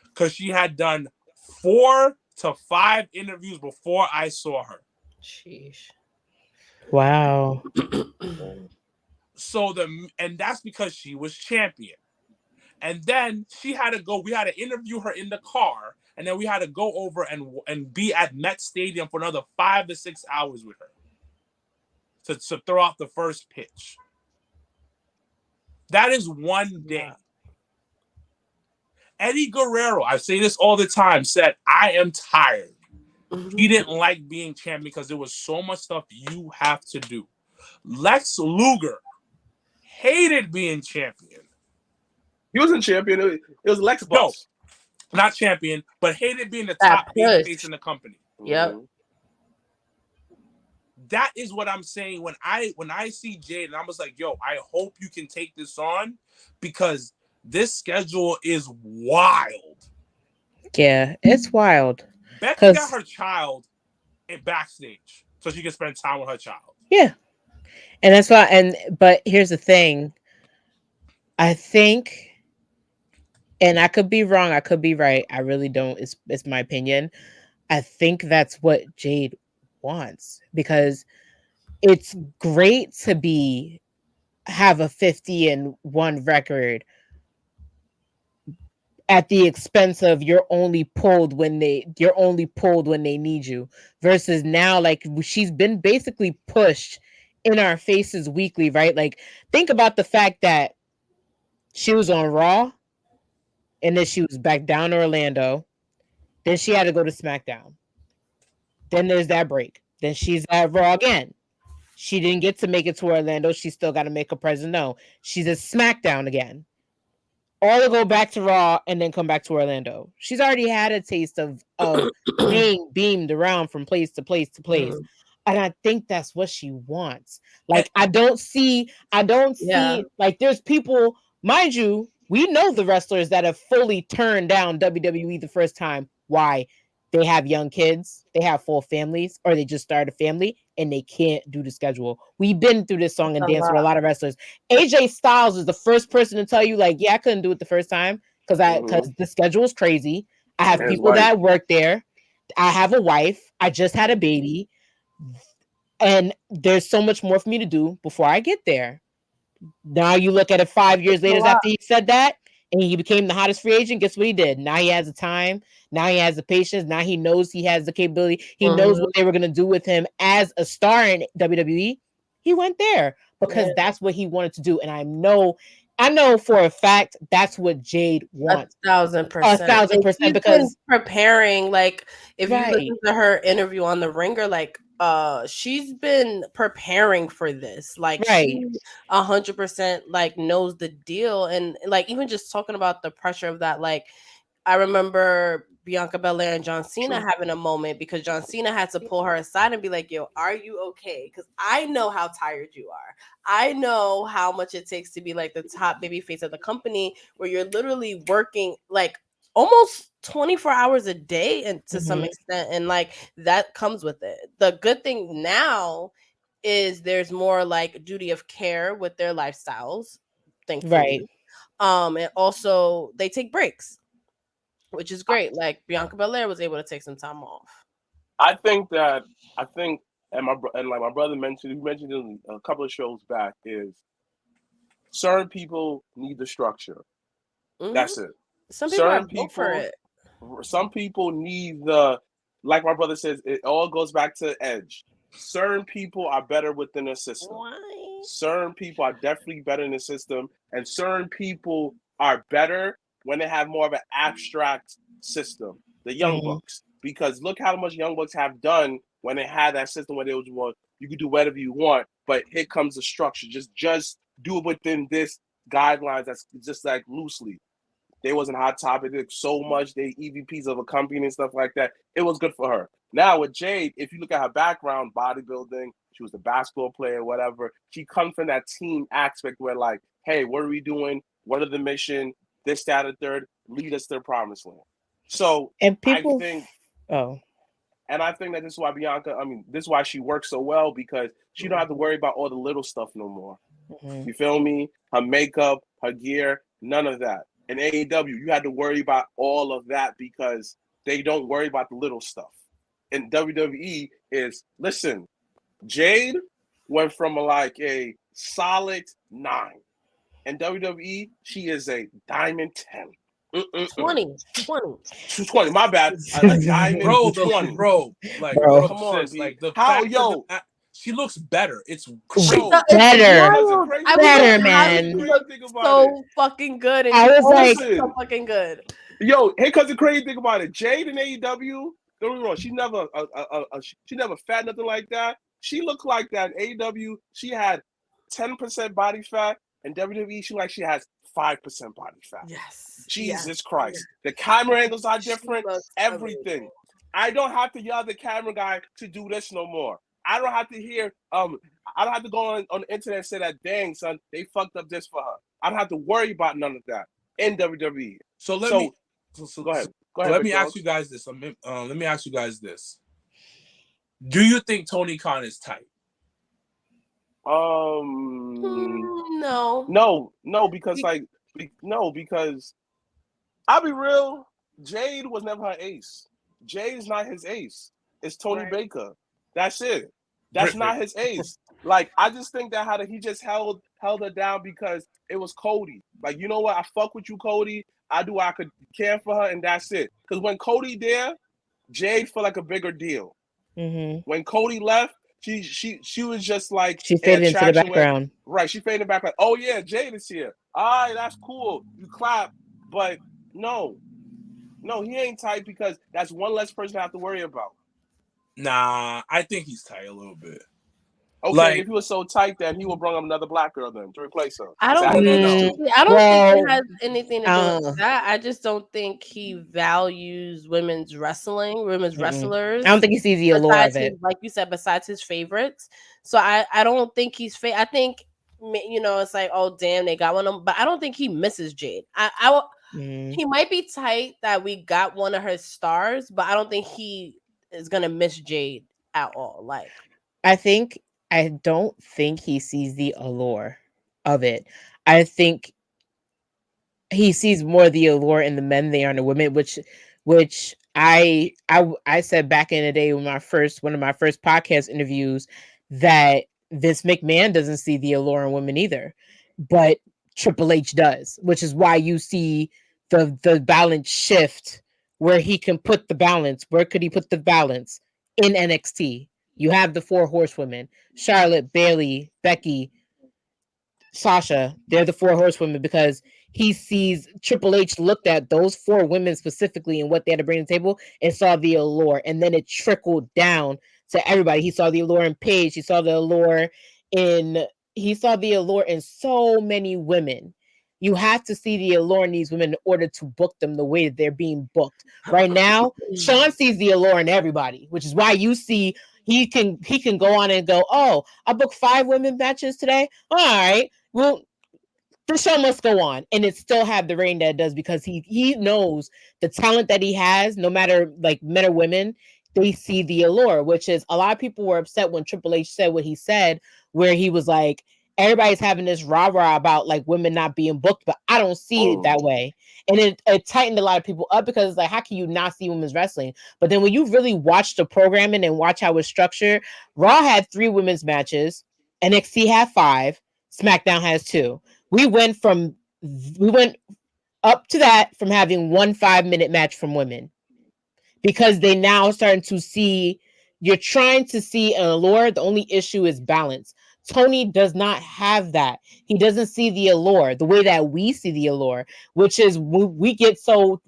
Speaker 1: because she had done 4 to 5 interviews before I saw her.
Speaker 4: Sheesh.
Speaker 3: Wow.
Speaker 1: So and that's because she was champion. And then we had to interview her in the car, and then we had to go over and be at Met Stadium for another 5 to 6 hours with her to throw out the first pitch. That is one day. Eddie Guerrero, I say this all the time, said, I am tired. He didn't like being champion because there was so much stuff you have to do. Lex Luger hated being champion.
Speaker 2: He wasn't champion. It was Lex Boss.
Speaker 1: No, not champion, but hated being the top babyface in the company.
Speaker 4: Yep.
Speaker 1: That is what I'm saying when I see Jade, and I was like, yo, I hope you can take this on because this schedule is wild.
Speaker 3: Yeah, it's wild.
Speaker 1: Becky got her child in backstage so she can spend time with her child.
Speaker 3: Yeah. And that's why, but here's the thing. I think, and I could be wrong, I could be right. I really don't. It's my opinion. I think that's what Jade wants because it's great to have a 50-1 record at the expense of you're only pulled when they need you, versus now, like, she's been basically pushed in our faces weekly, right? Like, think about the fact that she was on Raw and then she was back down to Orlando, then she had to go to SmackDown, then there's that break, then she's at Raw again. She didn't get to make it to Orlando. She still got to make a presence known. She's at SmackDown again. All to go back to Raw and then come back to Orlando. She's already had a taste of being beamed around from place to place to place. And I think that's what she wants. Like, I don't see, like, there's people, mind you, we know the wrestlers that have fully turned down WWE the first time. Why? They have young kids, they have full families, or they just started a family and they can't do the schedule. We've been through this song and dance with a lot of wrestlers. AJ Styles is the first person to tell you, like, yeah, I couldn't do it the first time because the schedule is crazy. I have people that work there. I have a wife. I just had a baby. And there's so much more for me to do before I get there. Now you look at it 5 years later after he said that, and he became the hottest free agent. Guess what he did? Now he has the time. Now he has the patience. Now he knows he has the capability. He knows what they were going to do with him as a star in WWE. He went there because that's what he wanted to do. And I know I know for a fact that's what Jade wants.
Speaker 4: 1,000%.
Speaker 3: 1,000%,
Speaker 4: She's
Speaker 3: because
Speaker 4: been preparing, like, if you
Speaker 3: right,
Speaker 4: listen to her interview on The Ringer, like, she's been preparing for this. Like,
Speaker 3: right.
Speaker 4: she 100% like knows the deal, and like even just talking about the pressure of that, like I remember Bianca Belair and John Cena having a moment because John Cena had to pull her aside and be like, yo, are you okay? Because I know how tired you are. I know how much it takes to be like the top baby face of the company, where you're literally working like almost 24 hours a day, and to some extent, and like that comes with it. The good thing now is there's more like duty of care with their lifestyles, thankfully.
Speaker 3: Right.
Speaker 4: And also they take breaks, which is great. Like Bianca Belair was able to take some time off.
Speaker 2: I think, and like my brother mentioned, you mentioned in a couple of shows back, is certain people need the structure. That's it.
Speaker 4: Some people
Speaker 2: Certain
Speaker 4: are built for it.
Speaker 2: Some people need the, like my brother says, it all goes back to edge. Certain people are better within a system.
Speaker 4: Why?
Speaker 2: Certain people are definitely better in the system, and certain people are better when they have more of an abstract system. The Young Bucks, because look how much Young Bucks have done when they had that system where they was, well, you can do whatever you want, but here comes the structure. Just do it within this guidelines. That's just like loosely. They wasn't Hot Topic. They did so much. They EVPs of a company and stuff like that. It was good for her. Now with Jade, if you look at her background, bodybuilding, she was a basketball player, whatever. She comes from that team aspect where like, hey, what are we doing? What are the mission? This, that, and third. Lead us to the promised land. So
Speaker 3: and people,
Speaker 2: I think that this is why Bianca, this is why she works so well, because she don't have to worry about all the little stuff no more. You feel me? Her makeup, her gear, none of that. In AEW, you had to worry about all of that because they don't worry about the little stuff. In WWE is, listen, Jade went from like a solid 9. In WWE, she is a diamond 10.
Speaker 4: 20.
Speaker 2: 20, my bad. A diamond 20.
Speaker 1: Bro, come on, sis, like the
Speaker 2: how,
Speaker 1: fact
Speaker 2: yo,
Speaker 1: she looks better. It's
Speaker 3: crazy.
Speaker 4: Better,
Speaker 3: better, man.
Speaker 4: So fucking good. And
Speaker 3: I was like,
Speaker 4: so fucking good.
Speaker 2: Yo, hey, cause the crazy thing about it, Jade in AEW, don't get me wrong, she never fat, nothing like that. She looked like that in AEW. She had 10% body fat, and WWE, she has 5% body fat.
Speaker 4: Yes.
Speaker 2: Jesus Christ. Yes. The camera angles are different. Everything. Amazing. I don't have to yell at the camera guy to do this no more. I don't have to hear, I don't have to go on the internet and say that, dang, son, they fucked up this for her. I don't have to worry about none of that in WWE.
Speaker 1: So go ahead. Let me ask you guys this. Let me ask you guys this. Do you think Tony Khan is tight?
Speaker 4: No,
Speaker 2: because I'll be real. Jade was never her ace. Jade's not his ace. It's Tony Baker. That's it. That's not his ace. Like, I just think that he just held her down because it was Cody. Like, you know what? I fuck with you, Cody. I could care for her, and that's it. Because when Cody there, Jade felt like a bigger deal. When Cody left, she was just like,
Speaker 3: she faded into the background.
Speaker 2: Right, she faded back like, oh yeah, Jade is here. All right, that's cool. You clap, but no, he ain't tight because that's one less person to have to worry about.
Speaker 1: Nah, I think he's tight a little bit.
Speaker 2: Okay, like, if he was so tight, then he would bring up another black girl then to replace her.
Speaker 4: I don't think it has anything to do with that. I just don't think he values women's wrestling, women's wrestlers.
Speaker 3: I don't think he sees the allure of it.
Speaker 4: Like you said, besides his favorites. So I don't think he's I think, it's like, oh damn, they got one of them, but I don't think he misses Jade. He might be tight that we got one of her stars, but I don't think he is gonna miss Jade at all. Like,
Speaker 3: I don't think he sees the allure of it. I think he sees more the allure in the men than in the women, which I said back in the day when one of my first podcast interviews that Vince McMahon doesn't see the allure in women either, but Triple H does, which is why you see the balance shift where he can put the balance. Where could he put the balance? In NXT. You have the 4 horsewomen: Charlotte, Bayley, Becky. Sasha. They're the 4 horsewomen because he sees Triple H looked at those 4 women specifically and what they had to bring to the table and saw the allure. And then it trickled down to everybody. He saw the allure in Paige. In he saw the allure in so many women. You have to see the allure in these women in order to book them the way that they're being booked. Right now, Sean sees the allure in everybody, which is why you see he can go on and go, oh, I booked 5 women matches today. All right. Well, the show must go on, and it still have the reign that it does because he knows the talent that he has. No matter like men or women, they see the allure, which is a lot of people were upset when Triple H said what he said, where he was like, everybody's having this rah rah about like women not being booked, but I don't see it that way, and it tightened a lot of people up because it's like, how can you not see women's wrestling? But then when you really watch the programming and watch how it's structured, Raw had 3 women's matches, NXT had 5, SmackDown has 2. We went up to that from having 1 5-minute match from women because they now starting to see, you're trying to see an allure. The only issue is balance. Tony does not have that. He doesn't see the allure the way that we see the allure, which is we get so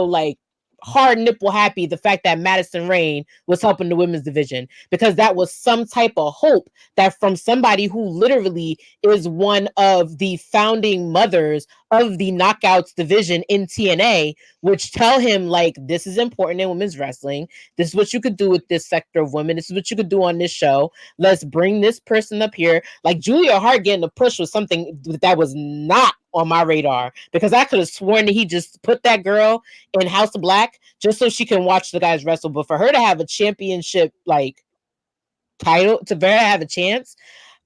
Speaker 3: like hard nipple happy the fact that Madison Rayne was helping the women's division, because that was some type of hope that from somebody who literally is one of the founding mothers of the knockouts division in TNA, which tell him like, this is important in women's wrestling. This is what you could do with this sector of women. This is what you could do on this show. Let's bring this person up here. Like Julia Hart getting a push was something that was not on my radar, because I could have sworn that he just put that girl in House of Black just so she can watch the guys wrestle. But for her to have a championship like title, to bear have a chance,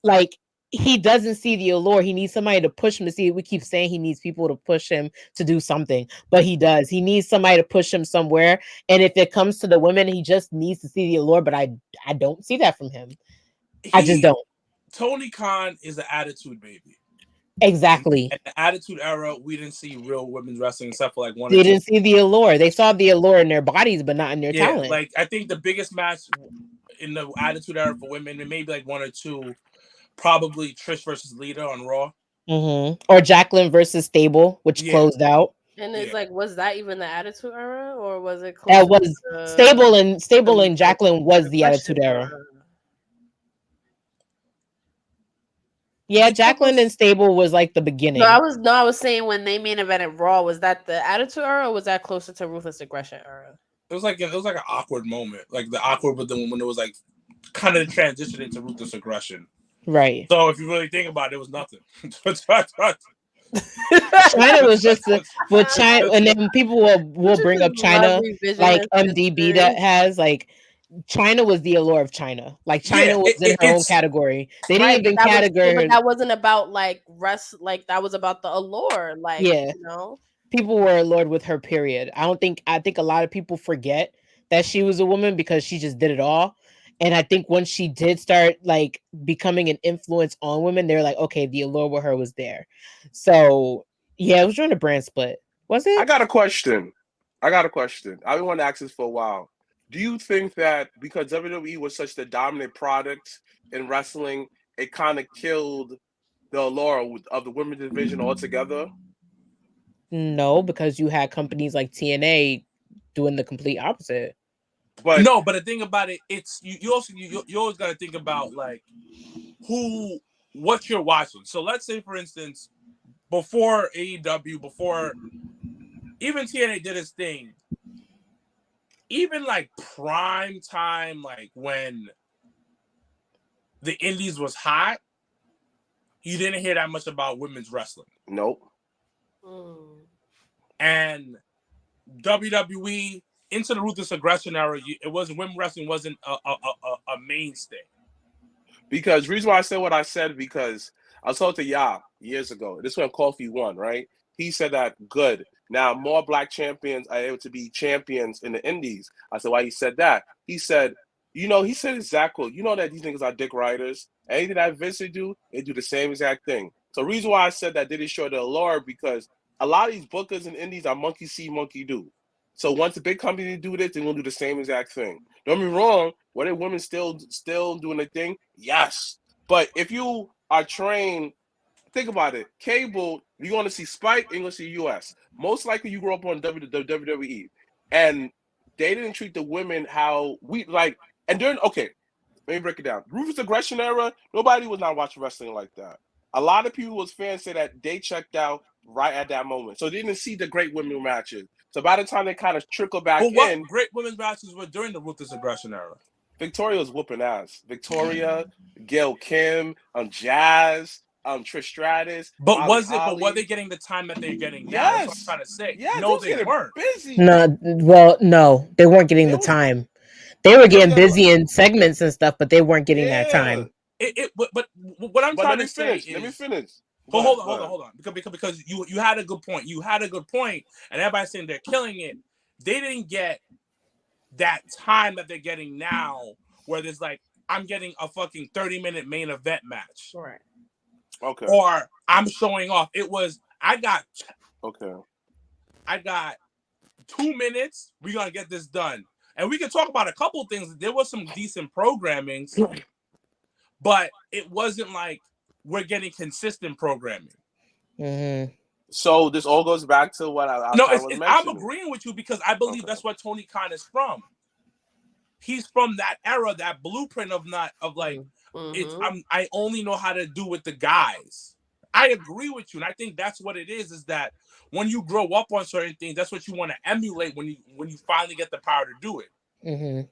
Speaker 3: like, he doesn't see the allure. He needs somebody to push him to see. We keep saying he needs people to push him to do something, but he does. He needs somebody to push him somewhere. And if it comes to the women, he just needs to see the allure. But I don't see that from him. I just don't.
Speaker 1: Tony Khan is an attitude baby.
Speaker 3: Exactly.
Speaker 1: In the attitude era, we didn't see real women's wrestling except for like 1 or 2.
Speaker 3: They didn't see the allure. They saw the allure in their bodies, but not in their talent.
Speaker 1: Like I think the biggest match in the attitude era for women, it may be like 1 or 2. Probably Trish versus Lita on Raw.
Speaker 3: Or Jacqueline versus Stable, which closed out.
Speaker 4: And it's like, was that even the Attitude Era, or was it?
Speaker 3: That was Stable and Jacqueline was the Attitude Era. Yeah, Jacqueline and Stable was like the beginning.
Speaker 4: No, I was saying when they main evented Raw, was that the Attitude Era, or was that closer to Ruthless Aggression Era?
Speaker 1: It was like an awkward moment, like the awkward, but then when it was like kind of transitioned into Ruthless Aggression.
Speaker 3: Right.
Speaker 1: So if you really think about it, it was nothing.
Speaker 3: China was just China, and then people will bring up China, like MDB that has like China was the allure of China. Like China was in her own category. They didn't even categorize.
Speaker 4: But that wasn't about like like that was about the allure. Like, you know,
Speaker 3: people were allured with her. Period. I think a lot of people forget that she was a woman because she just did it all. And I think once she did start like becoming an influence on women, they're like, okay, the allure with her was there. So yeah, it was during the brand split. Was it?
Speaker 2: I got a question. I've been wanting to ask this for a while. Do you think that because WWE was such the dominant product in wrestling, it kind of killed the allure of the women's division altogether?
Speaker 3: No, because you had companies like TNA doing the complete opposite.
Speaker 1: But no, but the thing about it, it's you always got to think about like what you're watching. So let's say, for instance, before AEW, before even TNA did its thing, even like prime time, like when the Indies was hot, you didn't hear that much about women's wrestling.
Speaker 2: Nope.
Speaker 1: And WWE into the Ruthless Aggression era, women wrestling wasn't a mainstay.
Speaker 2: Because reason why I said what I said, because I was talking to Ya years ago. This when Kofi won, right? He said that good. Now more black champions are able to be champions in the Indies. I said, why he said that? He said, he said exactly, that these niggas are dick riders. Anything that Vince do, they do the same exact thing. So the reason why I said that they didn't show the allure, because a lot of these bookers in Indies are monkey see, monkey do. So once the big company do this, they're gonna do the same exact thing. Don't be wrong. Were they women still doing the thing? Yes. But if you are trained think about it. Cable, you're going to see Spike, you're going to see US. Most likely you grew up on WWE. And they didn't treat the women how we like. And during, okay, let me break it down. Ruthless Aggression era, nobody was not watching wrestling like that. A lot of people was fans say that they checked out right at that moment. So they didn't see the great women matches. So by the time they kind of trickle back
Speaker 1: what
Speaker 2: in.
Speaker 1: great women's matches were during the Ruthless Aggression era?
Speaker 2: Victoria was whooping ass. Victoria, Gail Kim, Jazz, Trish Stratus.
Speaker 1: But
Speaker 2: Molly
Speaker 1: was it?
Speaker 2: Holly.
Speaker 1: But were they getting the time that they're getting now?
Speaker 2: Yes.
Speaker 1: That's what I'm trying to say.
Speaker 2: Yeah,
Speaker 1: no, they weren't.
Speaker 2: Busy.
Speaker 3: No, well, no, they weren't getting the time. They were getting busy in segments and stuff, but they weren't getting that time.
Speaker 1: But what I'm trying to say is,
Speaker 2: let me finish.
Speaker 1: Hold on, because you had a good point. You had a good point, and everybody's saying they're killing it. They didn't get that time that they're getting now, where there's like, I'm getting a fucking 30-minute main event match.
Speaker 4: Right.
Speaker 2: Okay.
Speaker 1: Or I'm showing off. It was, I got 2 minutes. We're going to get this done. And we can talk about a couple things. There was some decent programming, but it wasn't like we're getting consistent programming.
Speaker 3: Mm-hmm.
Speaker 2: So this all goes back to what
Speaker 1: I'm agreeing with you because I believe that's what Tony Khan is from. He's from that era, that blueprint of I only know how to do with the guys. I agree with you, and I think that's what it is that when you grow up on certain things, that's what you want to emulate when you finally get the power to do it.
Speaker 3: Mm-hmm.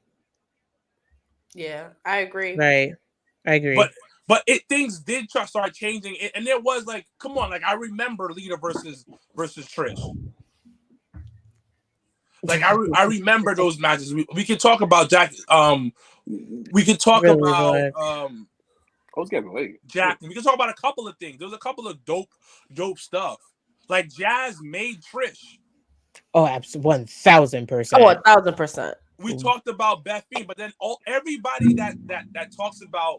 Speaker 4: Yeah, I agree.
Speaker 3: Right, I agree.
Speaker 1: But things did start changing, and there was like, come on, like I remember Lita versus Trish. Like I remember those matches. We could talk about Jack. We could talk about.
Speaker 2: I was getting late.
Speaker 1: Jack. We could talk about a couple of things. There was a couple of dope stuff. Like Jazz made Trish.
Speaker 3: Oh, absolutely, 1,000%.
Speaker 4: Oh, 1,000%.
Speaker 1: We talked about Beth Phoenix, but then everybody that talks about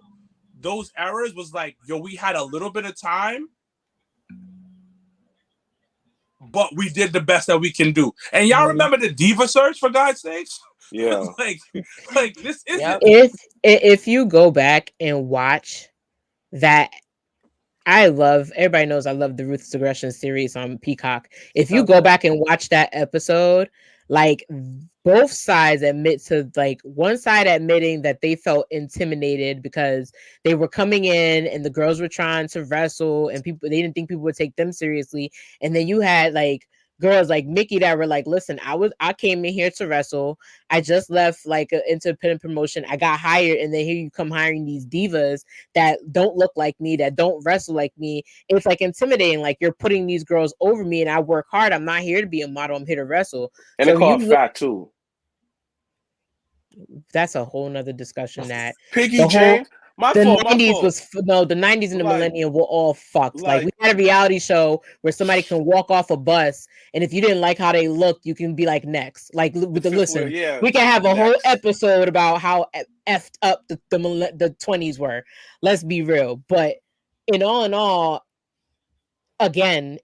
Speaker 1: those eras was like, yo, we had a little bit of time, but we did the best that we can do. And y'all remember the Diva Search, for God's sakes?
Speaker 2: Yeah.
Speaker 1: like this isn't.
Speaker 3: If you go back and watch that, everybody knows I love the Ruthless Aggression series on Peacock. If you go back and watch that episode, like both sides admit to, like, one side admitting that they felt intimidated because they were coming in and the girls were trying to wrestle and they didn't think people would take them seriously. And then you had like girls like Mickey that were like, listen, I came in here to wrestle. I just left like an independent promotion. I got hired, and then here you come hiring these divas that don't look like me, that don't wrestle like me. It's like intimidating. Like, you're putting these girls over me, and I work hard. I'm not here to be a model. I'm here to wrestle.
Speaker 2: And they call it fat too.
Speaker 3: That's a whole nother discussion. That
Speaker 2: Piggy Jane.
Speaker 3: The 90s and the millennium were all fucked. Like, we had a reality show where somebody can walk off a bus, and if you didn't like how they looked, you can be like, next. Like, with the listen, we can have a whole episode about how effed up the 20s were. Let's be real. But in all, again,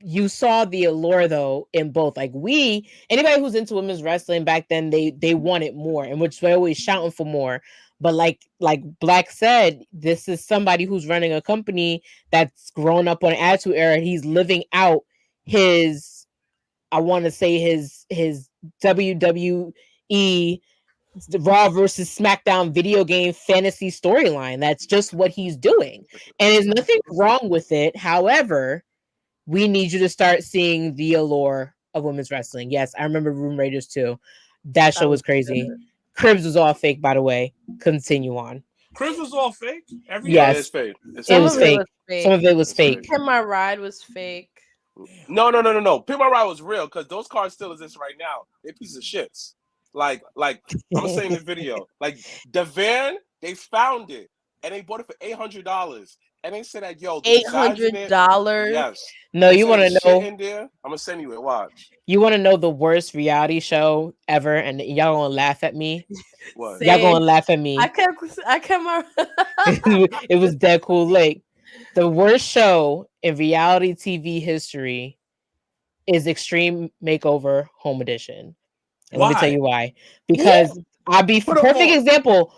Speaker 3: you saw the allure though in both. Like, anybody who's into women's wrestling back then, they wanted more, and which they're always shouting for more. But like Black said, this is somebody who's running a company that's grown up on an Attitude Era. He's living out his WWE Raw versus SmackDown video game fantasy storyline. That's just what he's doing. And there's nothing wrong with it. However, we need you to start seeing the allure of women's wrestling. Yes, I remember Room Raiders too. That show was crazy. Cribs was all fake, by the way. Continue on.
Speaker 1: Cribs was all fake?
Speaker 3: Yes.
Speaker 2: It's fake.
Speaker 3: It was fake. Some of it was fake.
Speaker 4: Pin My Ride was fake.
Speaker 2: No. Pin My Ride was real, because those cards still exist right now. They're pieces of shits. Like I'm saying in the video. Like, the van, they found it, and they bought it for $800. And they said that, yo,
Speaker 4: $800?
Speaker 2: Yes.
Speaker 3: No, you want to know?
Speaker 2: In there? I'm gonna send you it. Watch.
Speaker 3: You want to know the worst reality show ever? And y'all gonna laugh at me.
Speaker 2: What?
Speaker 3: Y'all gonna laugh at me.
Speaker 4: I kept.
Speaker 3: It was Dead Cool Lake. The worst show in reality TV history is Extreme Makeover Home Edition. And let me tell you why. Because I'll be perfect example.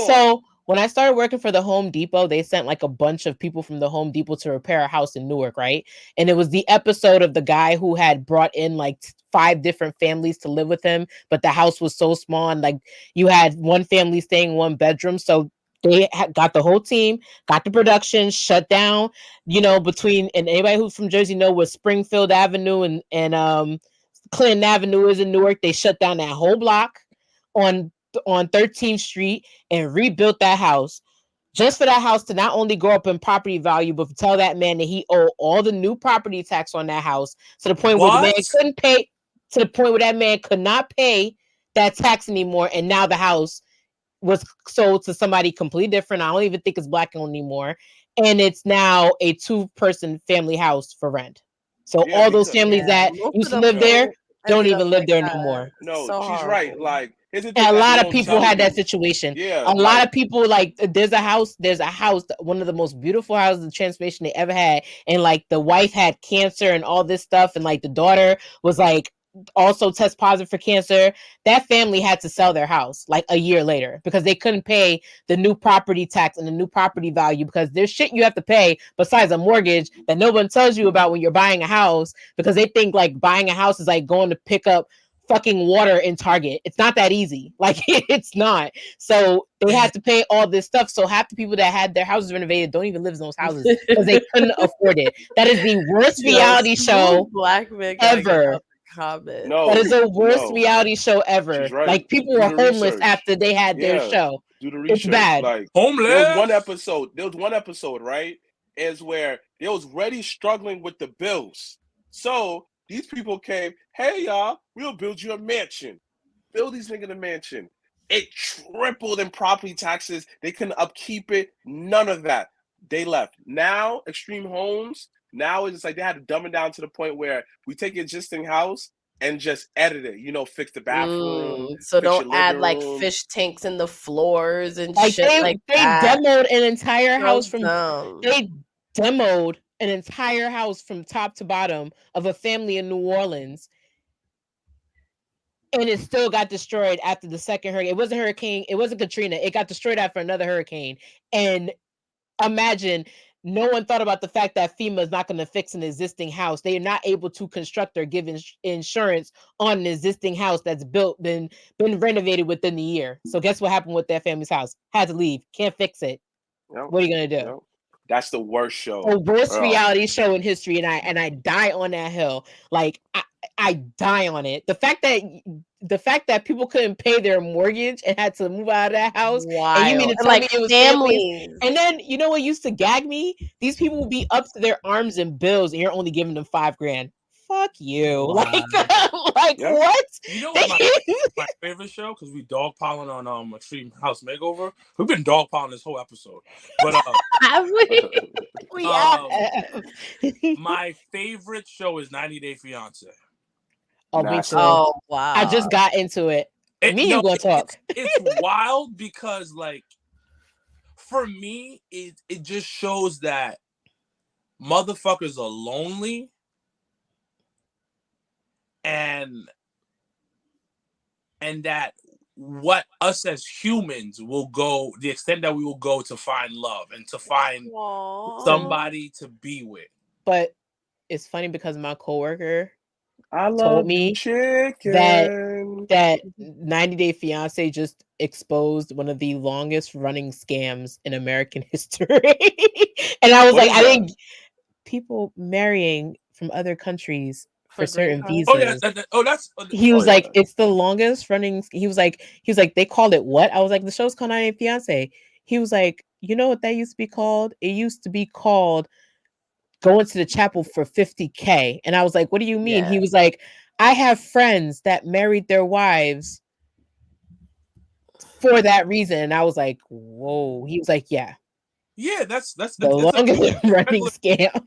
Speaker 3: So when I started working for the Home Depot, they sent like a bunch of people from the Home Depot to repair a house in Newark, right? And it was the episode of the guy who had brought in like 5 different families to live with him, but the house was so small and like you had one family staying in one bedroom. So they got the whole team, got the production shut down, between, and anybody who's from Jersey know where Springfield Avenue and Clinton Avenue is in Newark. They shut down that whole block on 13th Street and rebuilt that house just for that house to not only go up in property value, but to tell that man that he owed all the new property tax on that house to the point where the man couldn't pay, to the point where that man could not pay that tax anymore. And now the house was sold to somebody completely different. I don't even think it's black owned anymore. And it's now a 2-person family house for rent. So all those families that used to live there don't even live there no more.
Speaker 2: No,
Speaker 4: So
Speaker 2: she's
Speaker 4: horrible.
Speaker 2: Right. Like, here's the
Speaker 3: and
Speaker 2: thing,
Speaker 3: a
Speaker 2: that
Speaker 3: lot
Speaker 2: they
Speaker 3: of
Speaker 2: don't
Speaker 3: people
Speaker 2: tell
Speaker 3: had
Speaker 2: you.
Speaker 3: that situation.
Speaker 2: Yeah,
Speaker 3: a lot of people, like, there's a house, one of the most beautiful houses of transformation they ever had, and like the wife had cancer and all this stuff, and like the daughter was like also test positive for cancer. That family had to sell their house like a year later because they couldn't pay the new property tax and the new property value, because there's shit you have to pay besides a mortgage that no one tells you about when you're buying a house, because they think like buying a house is like going to pick up fucking water in Target. It's not that easy. Like, it's not. So they had to pay all this stuff. So half the people that had their houses renovated don't even live in those houses because they couldn't afford it. That is the worst reality show ever.
Speaker 2: No,
Speaker 3: that is the worst reality show ever.
Speaker 2: She's right.
Speaker 3: Like, people were homeless after they had their show.
Speaker 2: Do the research.
Speaker 3: It's bad.
Speaker 2: Like,
Speaker 1: homeless.
Speaker 2: There was one episode, right? Is where they was already struggling with the bills. So these people came, hey y'all, we'll build you a mansion. Build these niggas a mansion. It tripled in property taxes. They couldn't upkeep it. None of that. They left. Now, Extreme Homes, now it's like they had to dumb it down to the point where we take an existing house and just edit it, fix the bathroom.
Speaker 4: So don't add like fish tanks in the floors and
Speaker 3: like
Speaker 4: shit
Speaker 3: they
Speaker 4: that.
Speaker 3: demoed an entire house from
Speaker 4: dumb.
Speaker 3: They demoed an entire house from top to bottom of a family in New Orleans. And it still got destroyed after the second hurricane. It wasn't hurricane. It wasn't Katrina. It got destroyed after another hurricane. And imagine, no one thought about the fact that FEMA is not going to fix an existing house. They are not able to construct or give insurance on an existing house that's been renovated within the year. So guess what happened with that family's house? Had to leave. Can't fix it. What are you going to do?
Speaker 2: Yep. That's the worst show.
Speaker 3: The worst reality show in history, and I die on that hill. Like, I die on it. The fact that people couldn't pay their mortgage and had to move out of that house.
Speaker 4: Wild.
Speaker 3: And you mean to tell
Speaker 4: like
Speaker 3: me it was families? And then, you know what used to gag me? These people will be up to their arms in bills, and you're only giving them $5,000. Fuck you. Wow. Like yep. What?
Speaker 1: You know what my favorite show? Because we dogpiling on Extreme House Makeover. We've been dogpiling this whole episode. But
Speaker 3: we
Speaker 1: my favorite show is 90 Day Fiance.
Speaker 3: Oh, me too.
Speaker 4: Oh, wow.
Speaker 3: I just got into it. You gonna talk.
Speaker 1: It's wild because, like, for me, it just shows that motherfuckers are lonely. And that what us as humans will go, the extent that we will go to find love and to find somebody to be with.
Speaker 3: But it's funny because my coworker told me that 90 Day Fiance just exposed one of the longest running scams in American history. And I was like, I think people marrying from other countries for certain visas. He was like, it's the longest running. He was like, they called it what? I was like, the show's called 90 Day Fiance. He was like, you know what that used to be called? It used to be called going to the chapel for $50K. And I was like, what do you mean? Yeah. He was like, I have friends that married their wives for that reason. And I was like, whoa. He was like, yeah,
Speaker 1: that's
Speaker 3: the longest running scam.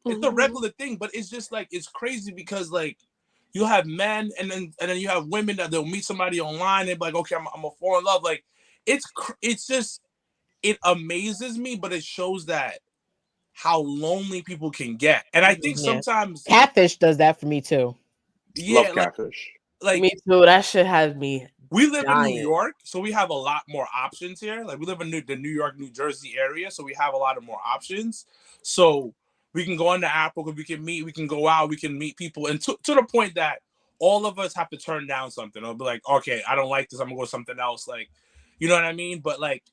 Speaker 1: It's a regular thing, but it's just like, it's crazy because, like, you have men and then you have women that they'll meet somebody online and be like, okay, I'm gonna fall in love. Like, it's just, it amazes me, but it shows that how lonely people can get. And I think sometimes
Speaker 3: Catfish does that for me too.
Speaker 1: Yeah,
Speaker 2: love Catfish.
Speaker 4: Like me too. That shit has me
Speaker 1: We live in New York, so we have a lot more options here. Like we live in the New York, New Jersey area, so we have a lot of more options. So we can go on the Apple, we can meet, we can go out, we can meet people, and to the point that all of us have to turn down something. I'll be like, okay, I don't like this, I'm gonna go with something else. Like, you know what I mean? But like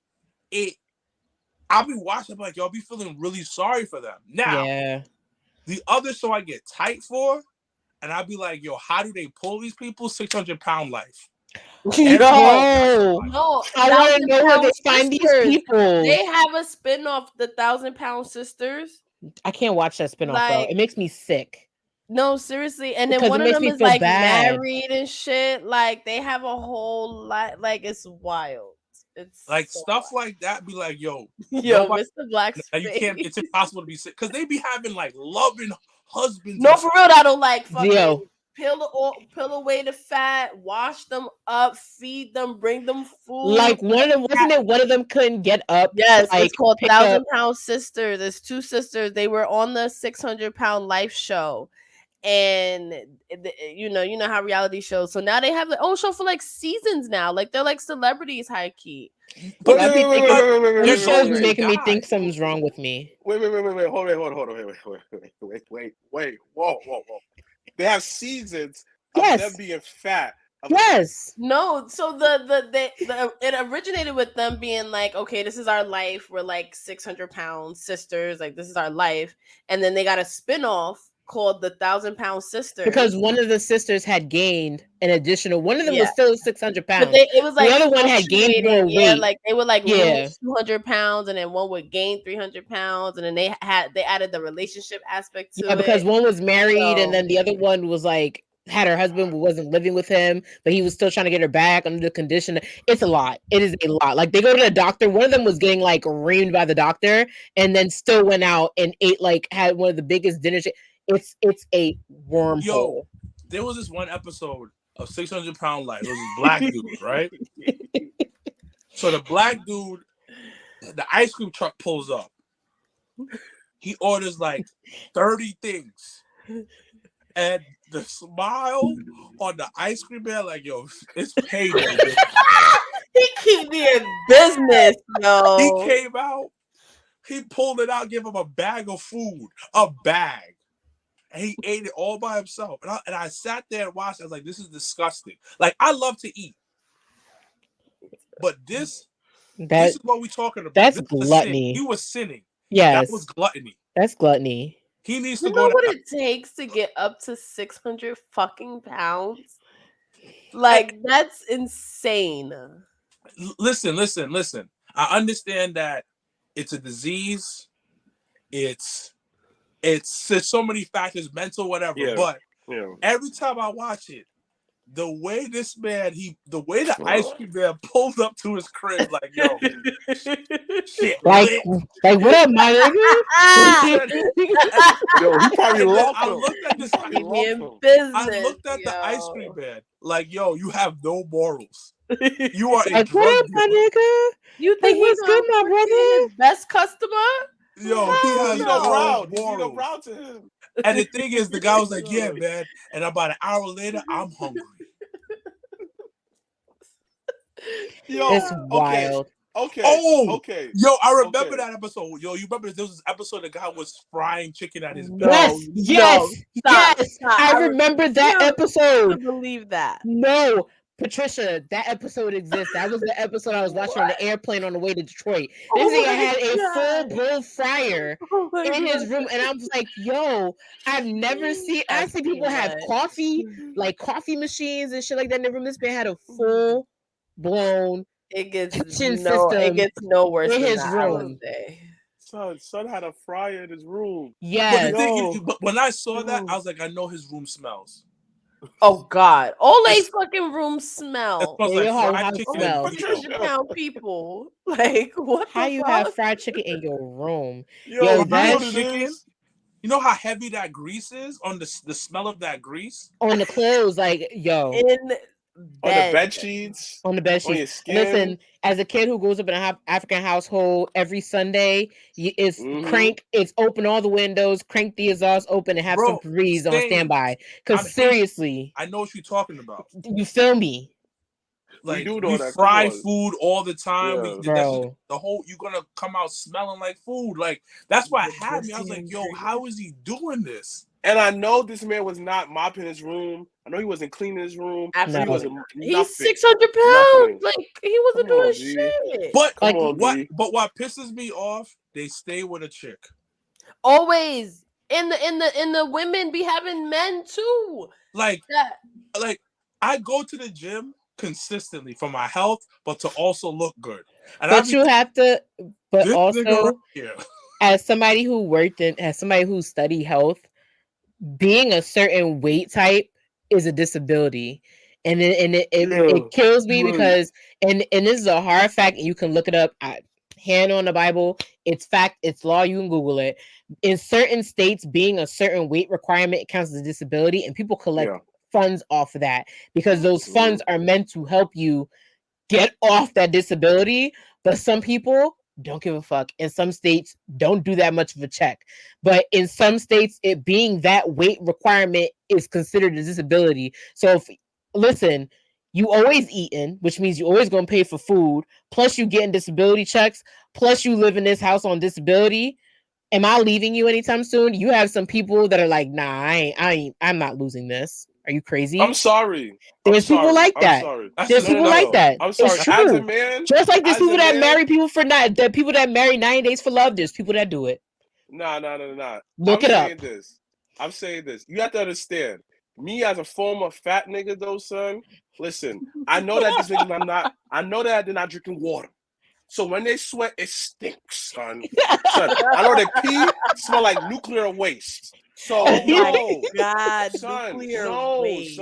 Speaker 1: I'll be watching, like, yo, I'll be feeling really sorry for them. Now, the other show I get tight for, and I'll be like, yo, how do they pull these people? 600-pound life.
Speaker 3: No, I want to know where they find these people.
Speaker 4: They have a spin-off, the 1,000-Pound Sisters.
Speaker 3: I can't watch that spin-off, though. It makes me sick.
Speaker 4: No, seriously. And then one of them is like married and shit. Like they have a whole lot. Like it's wild. It's
Speaker 1: like so stuff wild. Like that. Be like, yo,
Speaker 4: Mrblacc.
Speaker 1: You can't. It's impossible to be sick because they be having like loving husbands.
Speaker 4: No, for real, I don't like fucking. Peel away the fat, wash them up, feed them, bring them food.
Speaker 3: Like one of them, wasn't it? One of them couldn't get up.
Speaker 4: Yes, it's called 1,000-Pound Sisters. There's two sisters. They were on the 600-Pound Life show, and you know how reality shows. So now they have their own show for like seasons now. Like they're like celebrities, high key.
Speaker 3: But this show's making me think something's wrong with me.
Speaker 2: Wait, hold on, wait, whoa. They have seasons of them being fat.
Speaker 3: Yes.
Speaker 4: No. So it originated with them being like, okay, this is our life. We're like 600-pound sisters. Like this is our life. And then they got a spinoff called the 1,000-Pound Sisters
Speaker 3: because one of the sisters had gained an additional. One of them was still 600 pounds.
Speaker 4: But it was like
Speaker 3: the other one had gained more weight.
Speaker 4: Yeah, like they were like 200 pounds, and then one would gain 300 pounds, and then they added the relationship aspect to it.
Speaker 3: Because one was married, and then the other one was like had her husband who wasn't living with him, but he was still trying to get her back under the condition. It's a lot. It is a lot. Like they go to the doctor. One of them was getting like reamed by the doctor, and then still went out and ate had one of the biggest dinners. It's a wormhole.
Speaker 1: Yo, there was this one episode of 600-Pound Life. It was this black dude, right? So the black dude, the ice cream truck pulls up. He orders like 30 things. And the smile on the ice cream man, like, yo, it's paid.
Speaker 4: He keep me in business, yo.
Speaker 1: He came out, he pulled it out, gave him a bag of food. A bag. And he ate it all by himself. And I sat there and watched. I was like, this is disgusting. Like, I love to eat. But this is what we're talking about.
Speaker 3: That's gluttony.
Speaker 1: He was sinning.
Speaker 3: Yes.
Speaker 1: That was gluttony.
Speaker 3: That's gluttony.
Speaker 1: He needs to
Speaker 4: go. You know what it takes to get up to 600 fucking pounds? Like, that's insane.
Speaker 1: Listen. I understand that it's a disease. It's so many factors, mental, whatever. Yeah, but every time I watch it, the way this man, the ice cream man pulled up to his crib, like, yo, shit,
Speaker 3: like what up, my nigga?
Speaker 2: Yo, he probably loved him.
Speaker 1: I looked at the ice cream man, like, yo, you have no morals. You are
Speaker 3: like, what up, my nigga?
Speaker 4: You think he's good, my brother? His best customer?
Speaker 1: Yo, he has no
Speaker 2: morals. Proud to him.
Speaker 1: And the thing is, the guy was like, yeah, man. And about an hour later, I'm hungry.
Speaker 2: Yo,
Speaker 3: it's wild.
Speaker 2: Okay. Okay.
Speaker 1: Yo, I remember that episode. Yo, you remember there was this episode the guy was frying chicken at his bed.
Speaker 3: Yes. I remember that episode.
Speaker 4: I believe that.
Speaker 3: No. Patricia, that episode exists. That was the episode I was watching on the airplane on the way to Detroit. This nigga had a full-blown fryer in his room, and I was like, "Yo, I've never seen. I see people have coffee, like coffee machines and shit like that in the room. This man had a full-blown kitchen system.
Speaker 4: It gets no worse
Speaker 3: in
Speaker 4: than
Speaker 3: his
Speaker 4: that,
Speaker 3: room.
Speaker 2: Son had a fryer in his room.
Speaker 3: Yes.
Speaker 1: But when I saw that, I was like, I know his room smells.
Speaker 4: Oh God! Ole's fucking room smell.
Speaker 1: Patricia
Speaker 4: Pound people. Like what?
Speaker 3: How you have fried chicken in your room?
Speaker 1: Yo, that chicken. You know how heavy that grease is on the smell of that grease
Speaker 3: on the clothes, like yo.
Speaker 2: On the bed sheets.
Speaker 3: On the bed sheets. Listen, as a kid who grows up in an African household, every Sunday it's crank. It's open all the windows, crank the exhaust open, and have some breeze on standby. Because seriously,
Speaker 1: I know what you're talking about.
Speaker 3: You feel me?
Speaker 1: Like
Speaker 2: do
Speaker 1: we
Speaker 2: know that.
Speaker 1: fry food all the time.
Speaker 2: Yeah.
Speaker 3: Bro.
Speaker 1: You're gonna come out smelling like food. Like that's why it had me. I was like, yo, how is he doing this?
Speaker 2: And I know this man was not mopping his room. I know he wasn't cleaning his room.
Speaker 4: Absolutely.
Speaker 2: He wasn't.
Speaker 4: He's
Speaker 2: Nothing.
Speaker 4: 600 pounds. Like he wasn't
Speaker 2: Come
Speaker 4: doing
Speaker 2: on, G.
Speaker 4: shit.
Speaker 1: But
Speaker 2: Come on,
Speaker 1: what?
Speaker 2: B.
Speaker 1: But what pisses me off? They stay with a chick.
Speaker 4: Always in the women be having men too.
Speaker 1: Like
Speaker 4: That
Speaker 1: I go to the gym consistently for my health, but to also look good. And
Speaker 3: But you have to. But
Speaker 1: this nigga
Speaker 3: also,
Speaker 1: right here.
Speaker 3: as somebody who as somebody who studied health, being a certain weight type is a disability. And it kills me because and this is a hard fact, and you can look it up. Hand on the Bible, it's fact, it's law. You can Google it. In certain states, being a certain weight requirement counts as a disability, and people collect funds off of that because those funds are meant to help you get off that disability. But some people don't give a fuck. In some states, don't do that much of a check. But in some states, it being that weight requirement is considered a disability. So listen, you always eating, which means you always gonna pay for food, plus you getting disability checks, plus you live in this house on disability. Am I leaving you anytime soon? You have some people that are like, nah, I'm not losing this. Are you crazy?
Speaker 2: I'm sorry.
Speaker 3: There's people like that.
Speaker 2: Sorry.
Speaker 3: There's people like that.
Speaker 2: I'm sorry.
Speaker 3: It's true.
Speaker 2: As a man,
Speaker 3: just like there's people that marry people for people that marry 90 Days for Love. There's people that do it.
Speaker 2: Nah.
Speaker 3: Look it up.
Speaker 2: I'm saying this. You have to understand. Me as a former fat nigga, though, son. Listen, I know that these niggas I know that they're not drinking water. So when they sweat, it stinks, son. I know they pee smell like nuclear waste. So
Speaker 4: God,
Speaker 2: son,
Speaker 4: waste.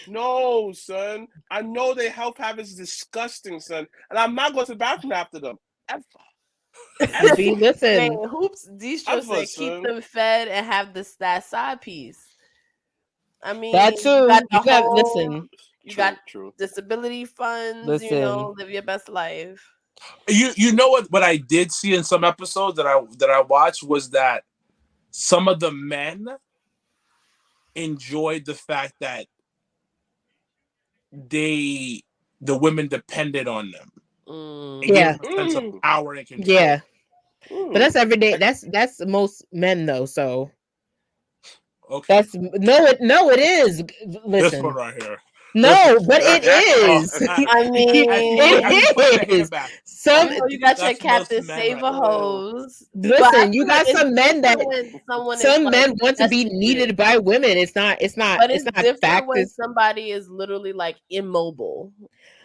Speaker 2: no, son. I know their health habits is disgusting, son, and I'm not going to the bathroom after them ever.
Speaker 3: Listen,
Speaker 4: Hoops Distro said keep them fed and have that side piece. I mean,
Speaker 3: that too.
Speaker 4: You got disability funds.
Speaker 3: Listen.
Speaker 4: You know, live your best life.
Speaker 1: You know what I did see in some episodes that I watched was that some of the men enjoyed the fact that the women depended on them.
Speaker 3: Yeah,
Speaker 1: sense of power and control.
Speaker 3: Yeah, but that's every day. That's most men though. So
Speaker 1: okay,
Speaker 3: that's it is. Listen,
Speaker 1: this one right here.
Speaker 3: No, but it is.
Speaker 4: I mean,
Speaker 3: it is. Some
Speaker 4: you got your Captain Save a Hose.
Speaker 3: Listen, you got some men that some men want to be needed by women. It's not.
Speaker 4: But it's
Speaker 3: not
Speaker 4: different
Speaker 3: fact.
Speaker 4: when somebody is literally like immobile.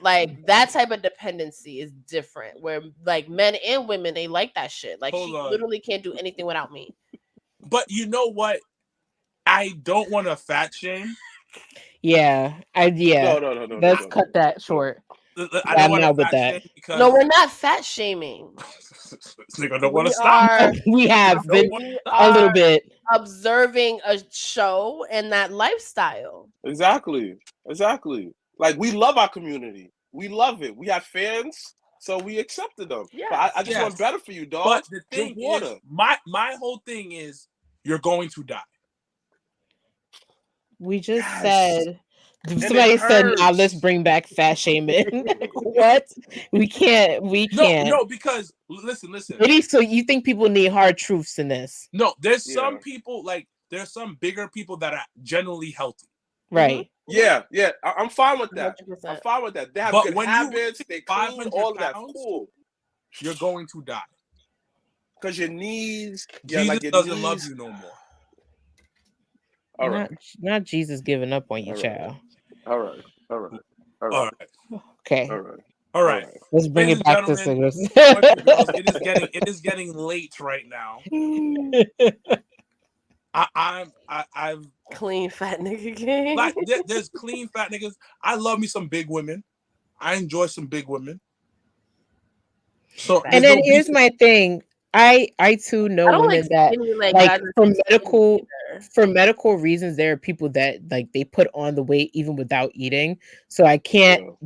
Speaker 4: Like that type of dependency is different. Where like men and women, they like that shit. Like she literally can't do anything without me.
Speaker 1: But you know what? I don't want to fat shame.
Speaker 3: Yeah, No. Let's cut that short.
Speaker 1: I don't want to fat shame because
Speaker 4: no, we're not fat shaming.
Speaker 1: Nigga don't want to stop.
Speaker 3: We have been a little bit
Speaker 4: observing a show and that lifestyle.
Speaker 2: Exactly. Like we love our community. We love it. We have fans, so we accepted them.
Speaker 4: Yes.
Speaker 2: But I just want better for you, dog.
Speaker 1: But the thing is, my whole thing is, you're going to die.
Speaker 3: We just said. Somebody said, "Nah, let's bring back fat shaming." What? We can't.
Speaker 1: No, because listen.
Speaker 3: So you think people need hard truths in this?
Speaker 1: No, there's some people there's some bigger people that are generally healthy.
Speaker 3: Right.
Speaker 2: Yeah. I'm fine with that. 100%. I'm fine with that. They have good habits. They clean, all of that. Cool.
Speaker 1: You're going to die
Speaker 2: because your knees.
Speaker 1: Jesus doesn't love you no more.
Speaker 2: All right.
Speaker 3: Not Jesus giving up on you, child.
Speaker 2: All right.
Speaker 3: Okay.
Speaker 2: All right.
Speaker 3: Let's bring it back to singers.
Speaker 1: It is getting late right now. I've
Speaker 4: clean fat nigga game.
Speaker 1: Like there's clean fat niggas. I love me some big women. I enjoy some big women. So
Speaker 3: and then here's my thing. I too know women that like for medical reasons, there are people that like they put on the weight even without eating. So I can't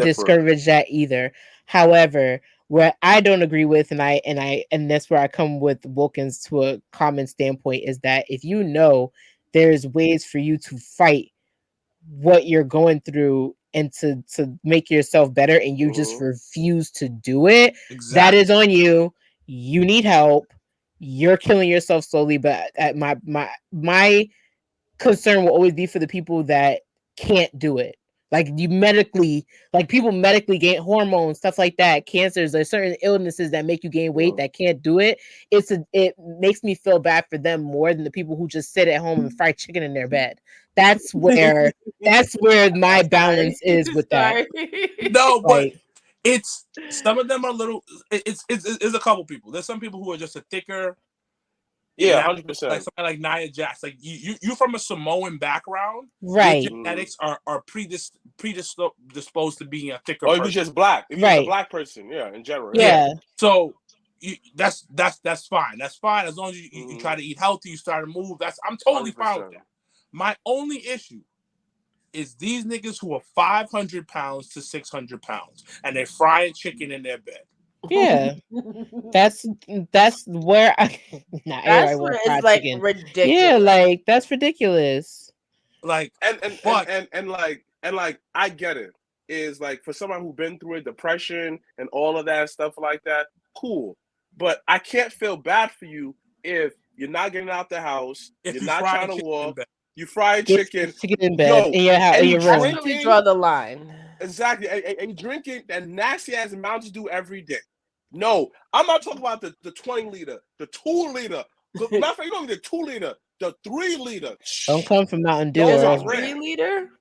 Speaker 3: discourage that either. However, what I don't agree with, and that's where I come with Wilkins to a common standpoint, is that if you know there's ways for you to fight what you're going through and to make yourself better, and you just refuse to do it, that is on you. You need help. You're killing yourself slowly. But at my concern will always be for the people that can't do it. Like people medically gain hormones, stuff like that, cancers. There's certain illnesses that make you gain weight that can't do it. It makes me feel bad for them more than the people who just sit at home and fry chicken in their bed. That's where my balance is with that.
Speaker 1: No, but it's some of them are little. It's a couple people. There's some people who are just a thicker.
Speaker 2: Yeah, 100%.
Speaker 1: Like somebody like Nia Jax. Like you from a Samoan background,
Speaker 3: right?
Speaker 1: Your genetics are predisposed to being a thicker.
Speaker 2: Or if you're just black, if you're a black person, in general.
Speaker 3: Yeah.
Speaker 1: So that's fine. That's fine as long as you try to eat healthy. You start to move. I'm totally 100%. Fine with that. My only issue is these niggas who are 500 pounds to 600 pounds and they're frying chicken in their bed.
Speaker 3: Yeah, that's where
Speaker 4: that's where it's like chicken. Ridiculous.
Speaker 3: Yeah, like that's ridiculous.
Speaker 1: Like
Speaker 2: and I get it. Is like for someone who's been through a depression and all of that stuff like that, cool. But I can't feel bad for you if you're not getting out the house, if you're not trying to walk, you fry chicken
Speaker 3: in bed in your room.
Speaker 4: That's where we draw the line.
Speaker 2: Exactly, and drinking that nasty ass Mountain Dew every day. No, I'm not talking about the 20 liter, the 2 liter. Matter of fact, you don't need the 2 liter, the 3 liter.
Speaker 3: Don't come from Mountain Dew.
Speaker 4: There's a 3 liter.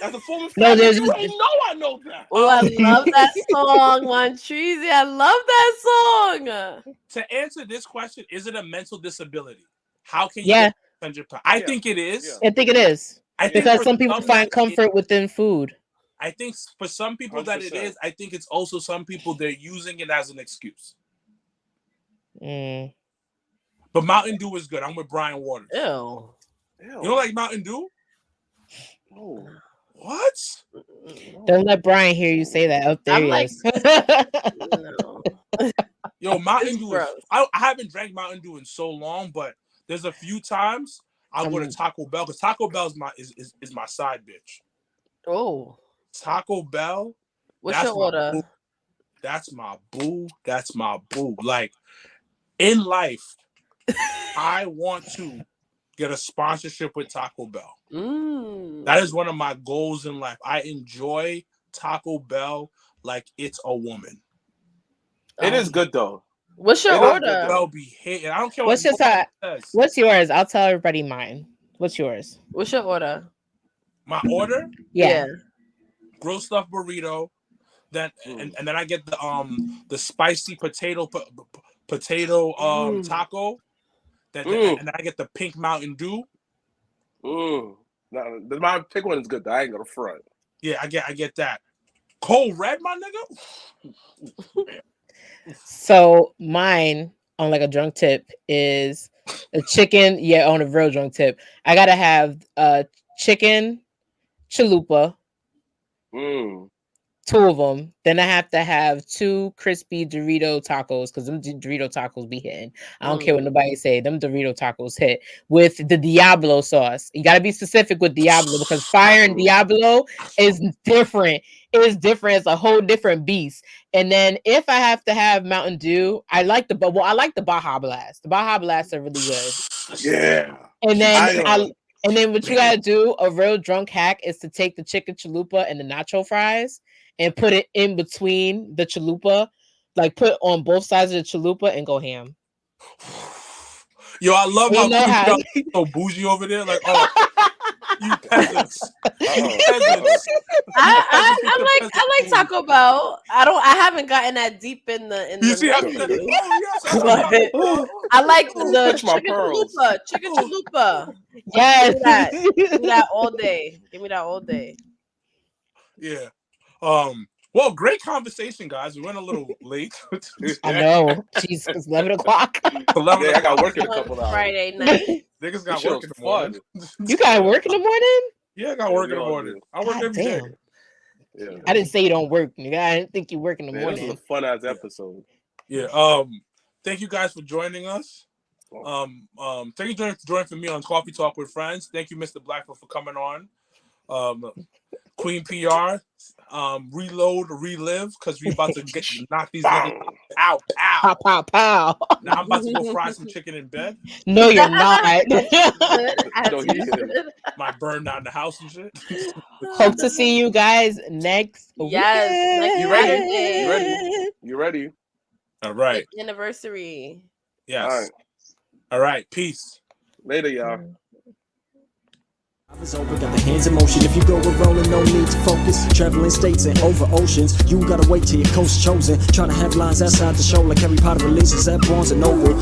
Speaker 2: As a former
Speaker 3: no,
Speaker 2: you ain't I know that.
Speaker 4: Oh, I love that song, Montreezy. I love that song.
Speaker 1: To answer this question, is it a mental disability? How can you get 100 pounds? I think it is.
Speaker 3: I think it is. Because some people find comfort within food.
Speaker 1: I think for some people 100%. That it is. I think it's also some people they're using it as an excuse. But Mountain Dew is good. I'm with Brian Waters.
Speaker 4: Ew.
Speaker 1: You don't like Mountain Dew?
Speaker 2: No.
Speaker 1: What?
Speaker 3: Don't let Brian hear you say that. Up there,
Speaker 4: I'm like,
Speaker 1: no. Yo, Mountain Dew. I haven't drank Mountain Dew in so long, but there's a few times I'll go to Taco Bell because Taco Bell is my side bitch.
Speaker 4: Oh.
Speaker 1: Taco Bell.
Speaker 4: What's your order?
Speaker 1: Boo. That's my boo. That's my boo. Like in life, I want to get a sponsorship with Taco Bell. That is one of my goals in life. I enjoy Taco Bell like it's a woman.
Speaker 2: It is good though.
Speaker 4: What's your order?
Speaker 1: Taco Bell be hating. I don't care
Speaker 3: what says. What's yours? I'll tell everybody mine. What's yours?
Speaker 4: What's your order?
Speaker 1: My order?
Speaker 3: Yeah.
Speaker 1: Grilled stuffed burrito, then and then I get the spicy potato taco. And I get the pink Mountain Dew.
Speaker 2: No, my pink one is good. I ain't gonna front.
Speaker 1: Yeah, I get that. Cold red, my nigga.
Speaker 3: So mine on like a drunk tip is a chicken. Yeah, on a real drunk tip, I gotta have chicken chalupa. 2 of them. Then I have to have 2 crispy Dorito tacos because them Dorito tacos be hitting. I don't care what nobody say. Them Dorito tacos hit with the Diablo sauce. You got to be specific with Diablo because fire and Diablo is different. It is different. It's a whole different beast. And then if I have to have Mountain Dew, I like the Baja Blast. The Baja Blasts are really good.
Speaker 2: Yeah.
Speaker 3: And then what you gotta do, a real drunk hack, is to take the chicken chalupa and the nacho fries and put it in between the chalupa, like put on both sides of the chalupa and go ham.
Speaker 1: Yo, I love how so bougie over there. Like, oh, you peasants.
Speaker 4: I like Taco Bell. I haven't gotten that deep in the.
Speaker 1: You see how
Speaker 4: I like the chicken chalupa.
Speaker 3: Yes,
Speaker 4: give me that all day. Give me that all day.
Speaker 1: Yeah. Well, great conversation, guys. We went a little late.
Speaker 3: I know. Jesus, it's 11 o'clock.
Speaker 2: I got work in a couple hours.
Speaker 4: Friday night.
Speaker 1: Niggas got work in the morning.
Speaker 3: You got work in the morning?
Speaker 1: Yeah, I got work in the morning. I work every day.
Speaker 2: Yeah.
Speaker 3: I didn't say you don't work, nigga. I didn't think you work in the morning.
Speaker 2: This is a fun ass episode.
Speaker 1: Yeah. Thank you guys for joining us. Thank you for joining for me on Coffee Talk with Friends. Thank you, Mr. Black, for coming on. Queen PR, reload, relive, because we about to knock these niggas out.
Speaker 3: Pow, pow, pow.
Speaker 1: Now I'm about to go fry some chicken in bed.
Speaker 3: No, you're not.
Speaker 2: No, he is.
Speaker 1: Might burn down the house and shit.
Speaker 3: Hope to see you guys next
Speaker 4: Yes.
Speaker 3: weekend.
Speaker 2: You ready? You ready?
Speaker 1: All right.
Speaker 4: Anniversary.
Speaker 1: Yes. All right. Peace.
Speaker 2: Later, y'all.
Speaker 5: I was over, got the hands in motion. If you go with rolling, no need to focus. Traveling states and over oceans. You gotta wait till your coast chosen. Trying to have lines outside the show like Harry Potter releases at Barnes and Noble.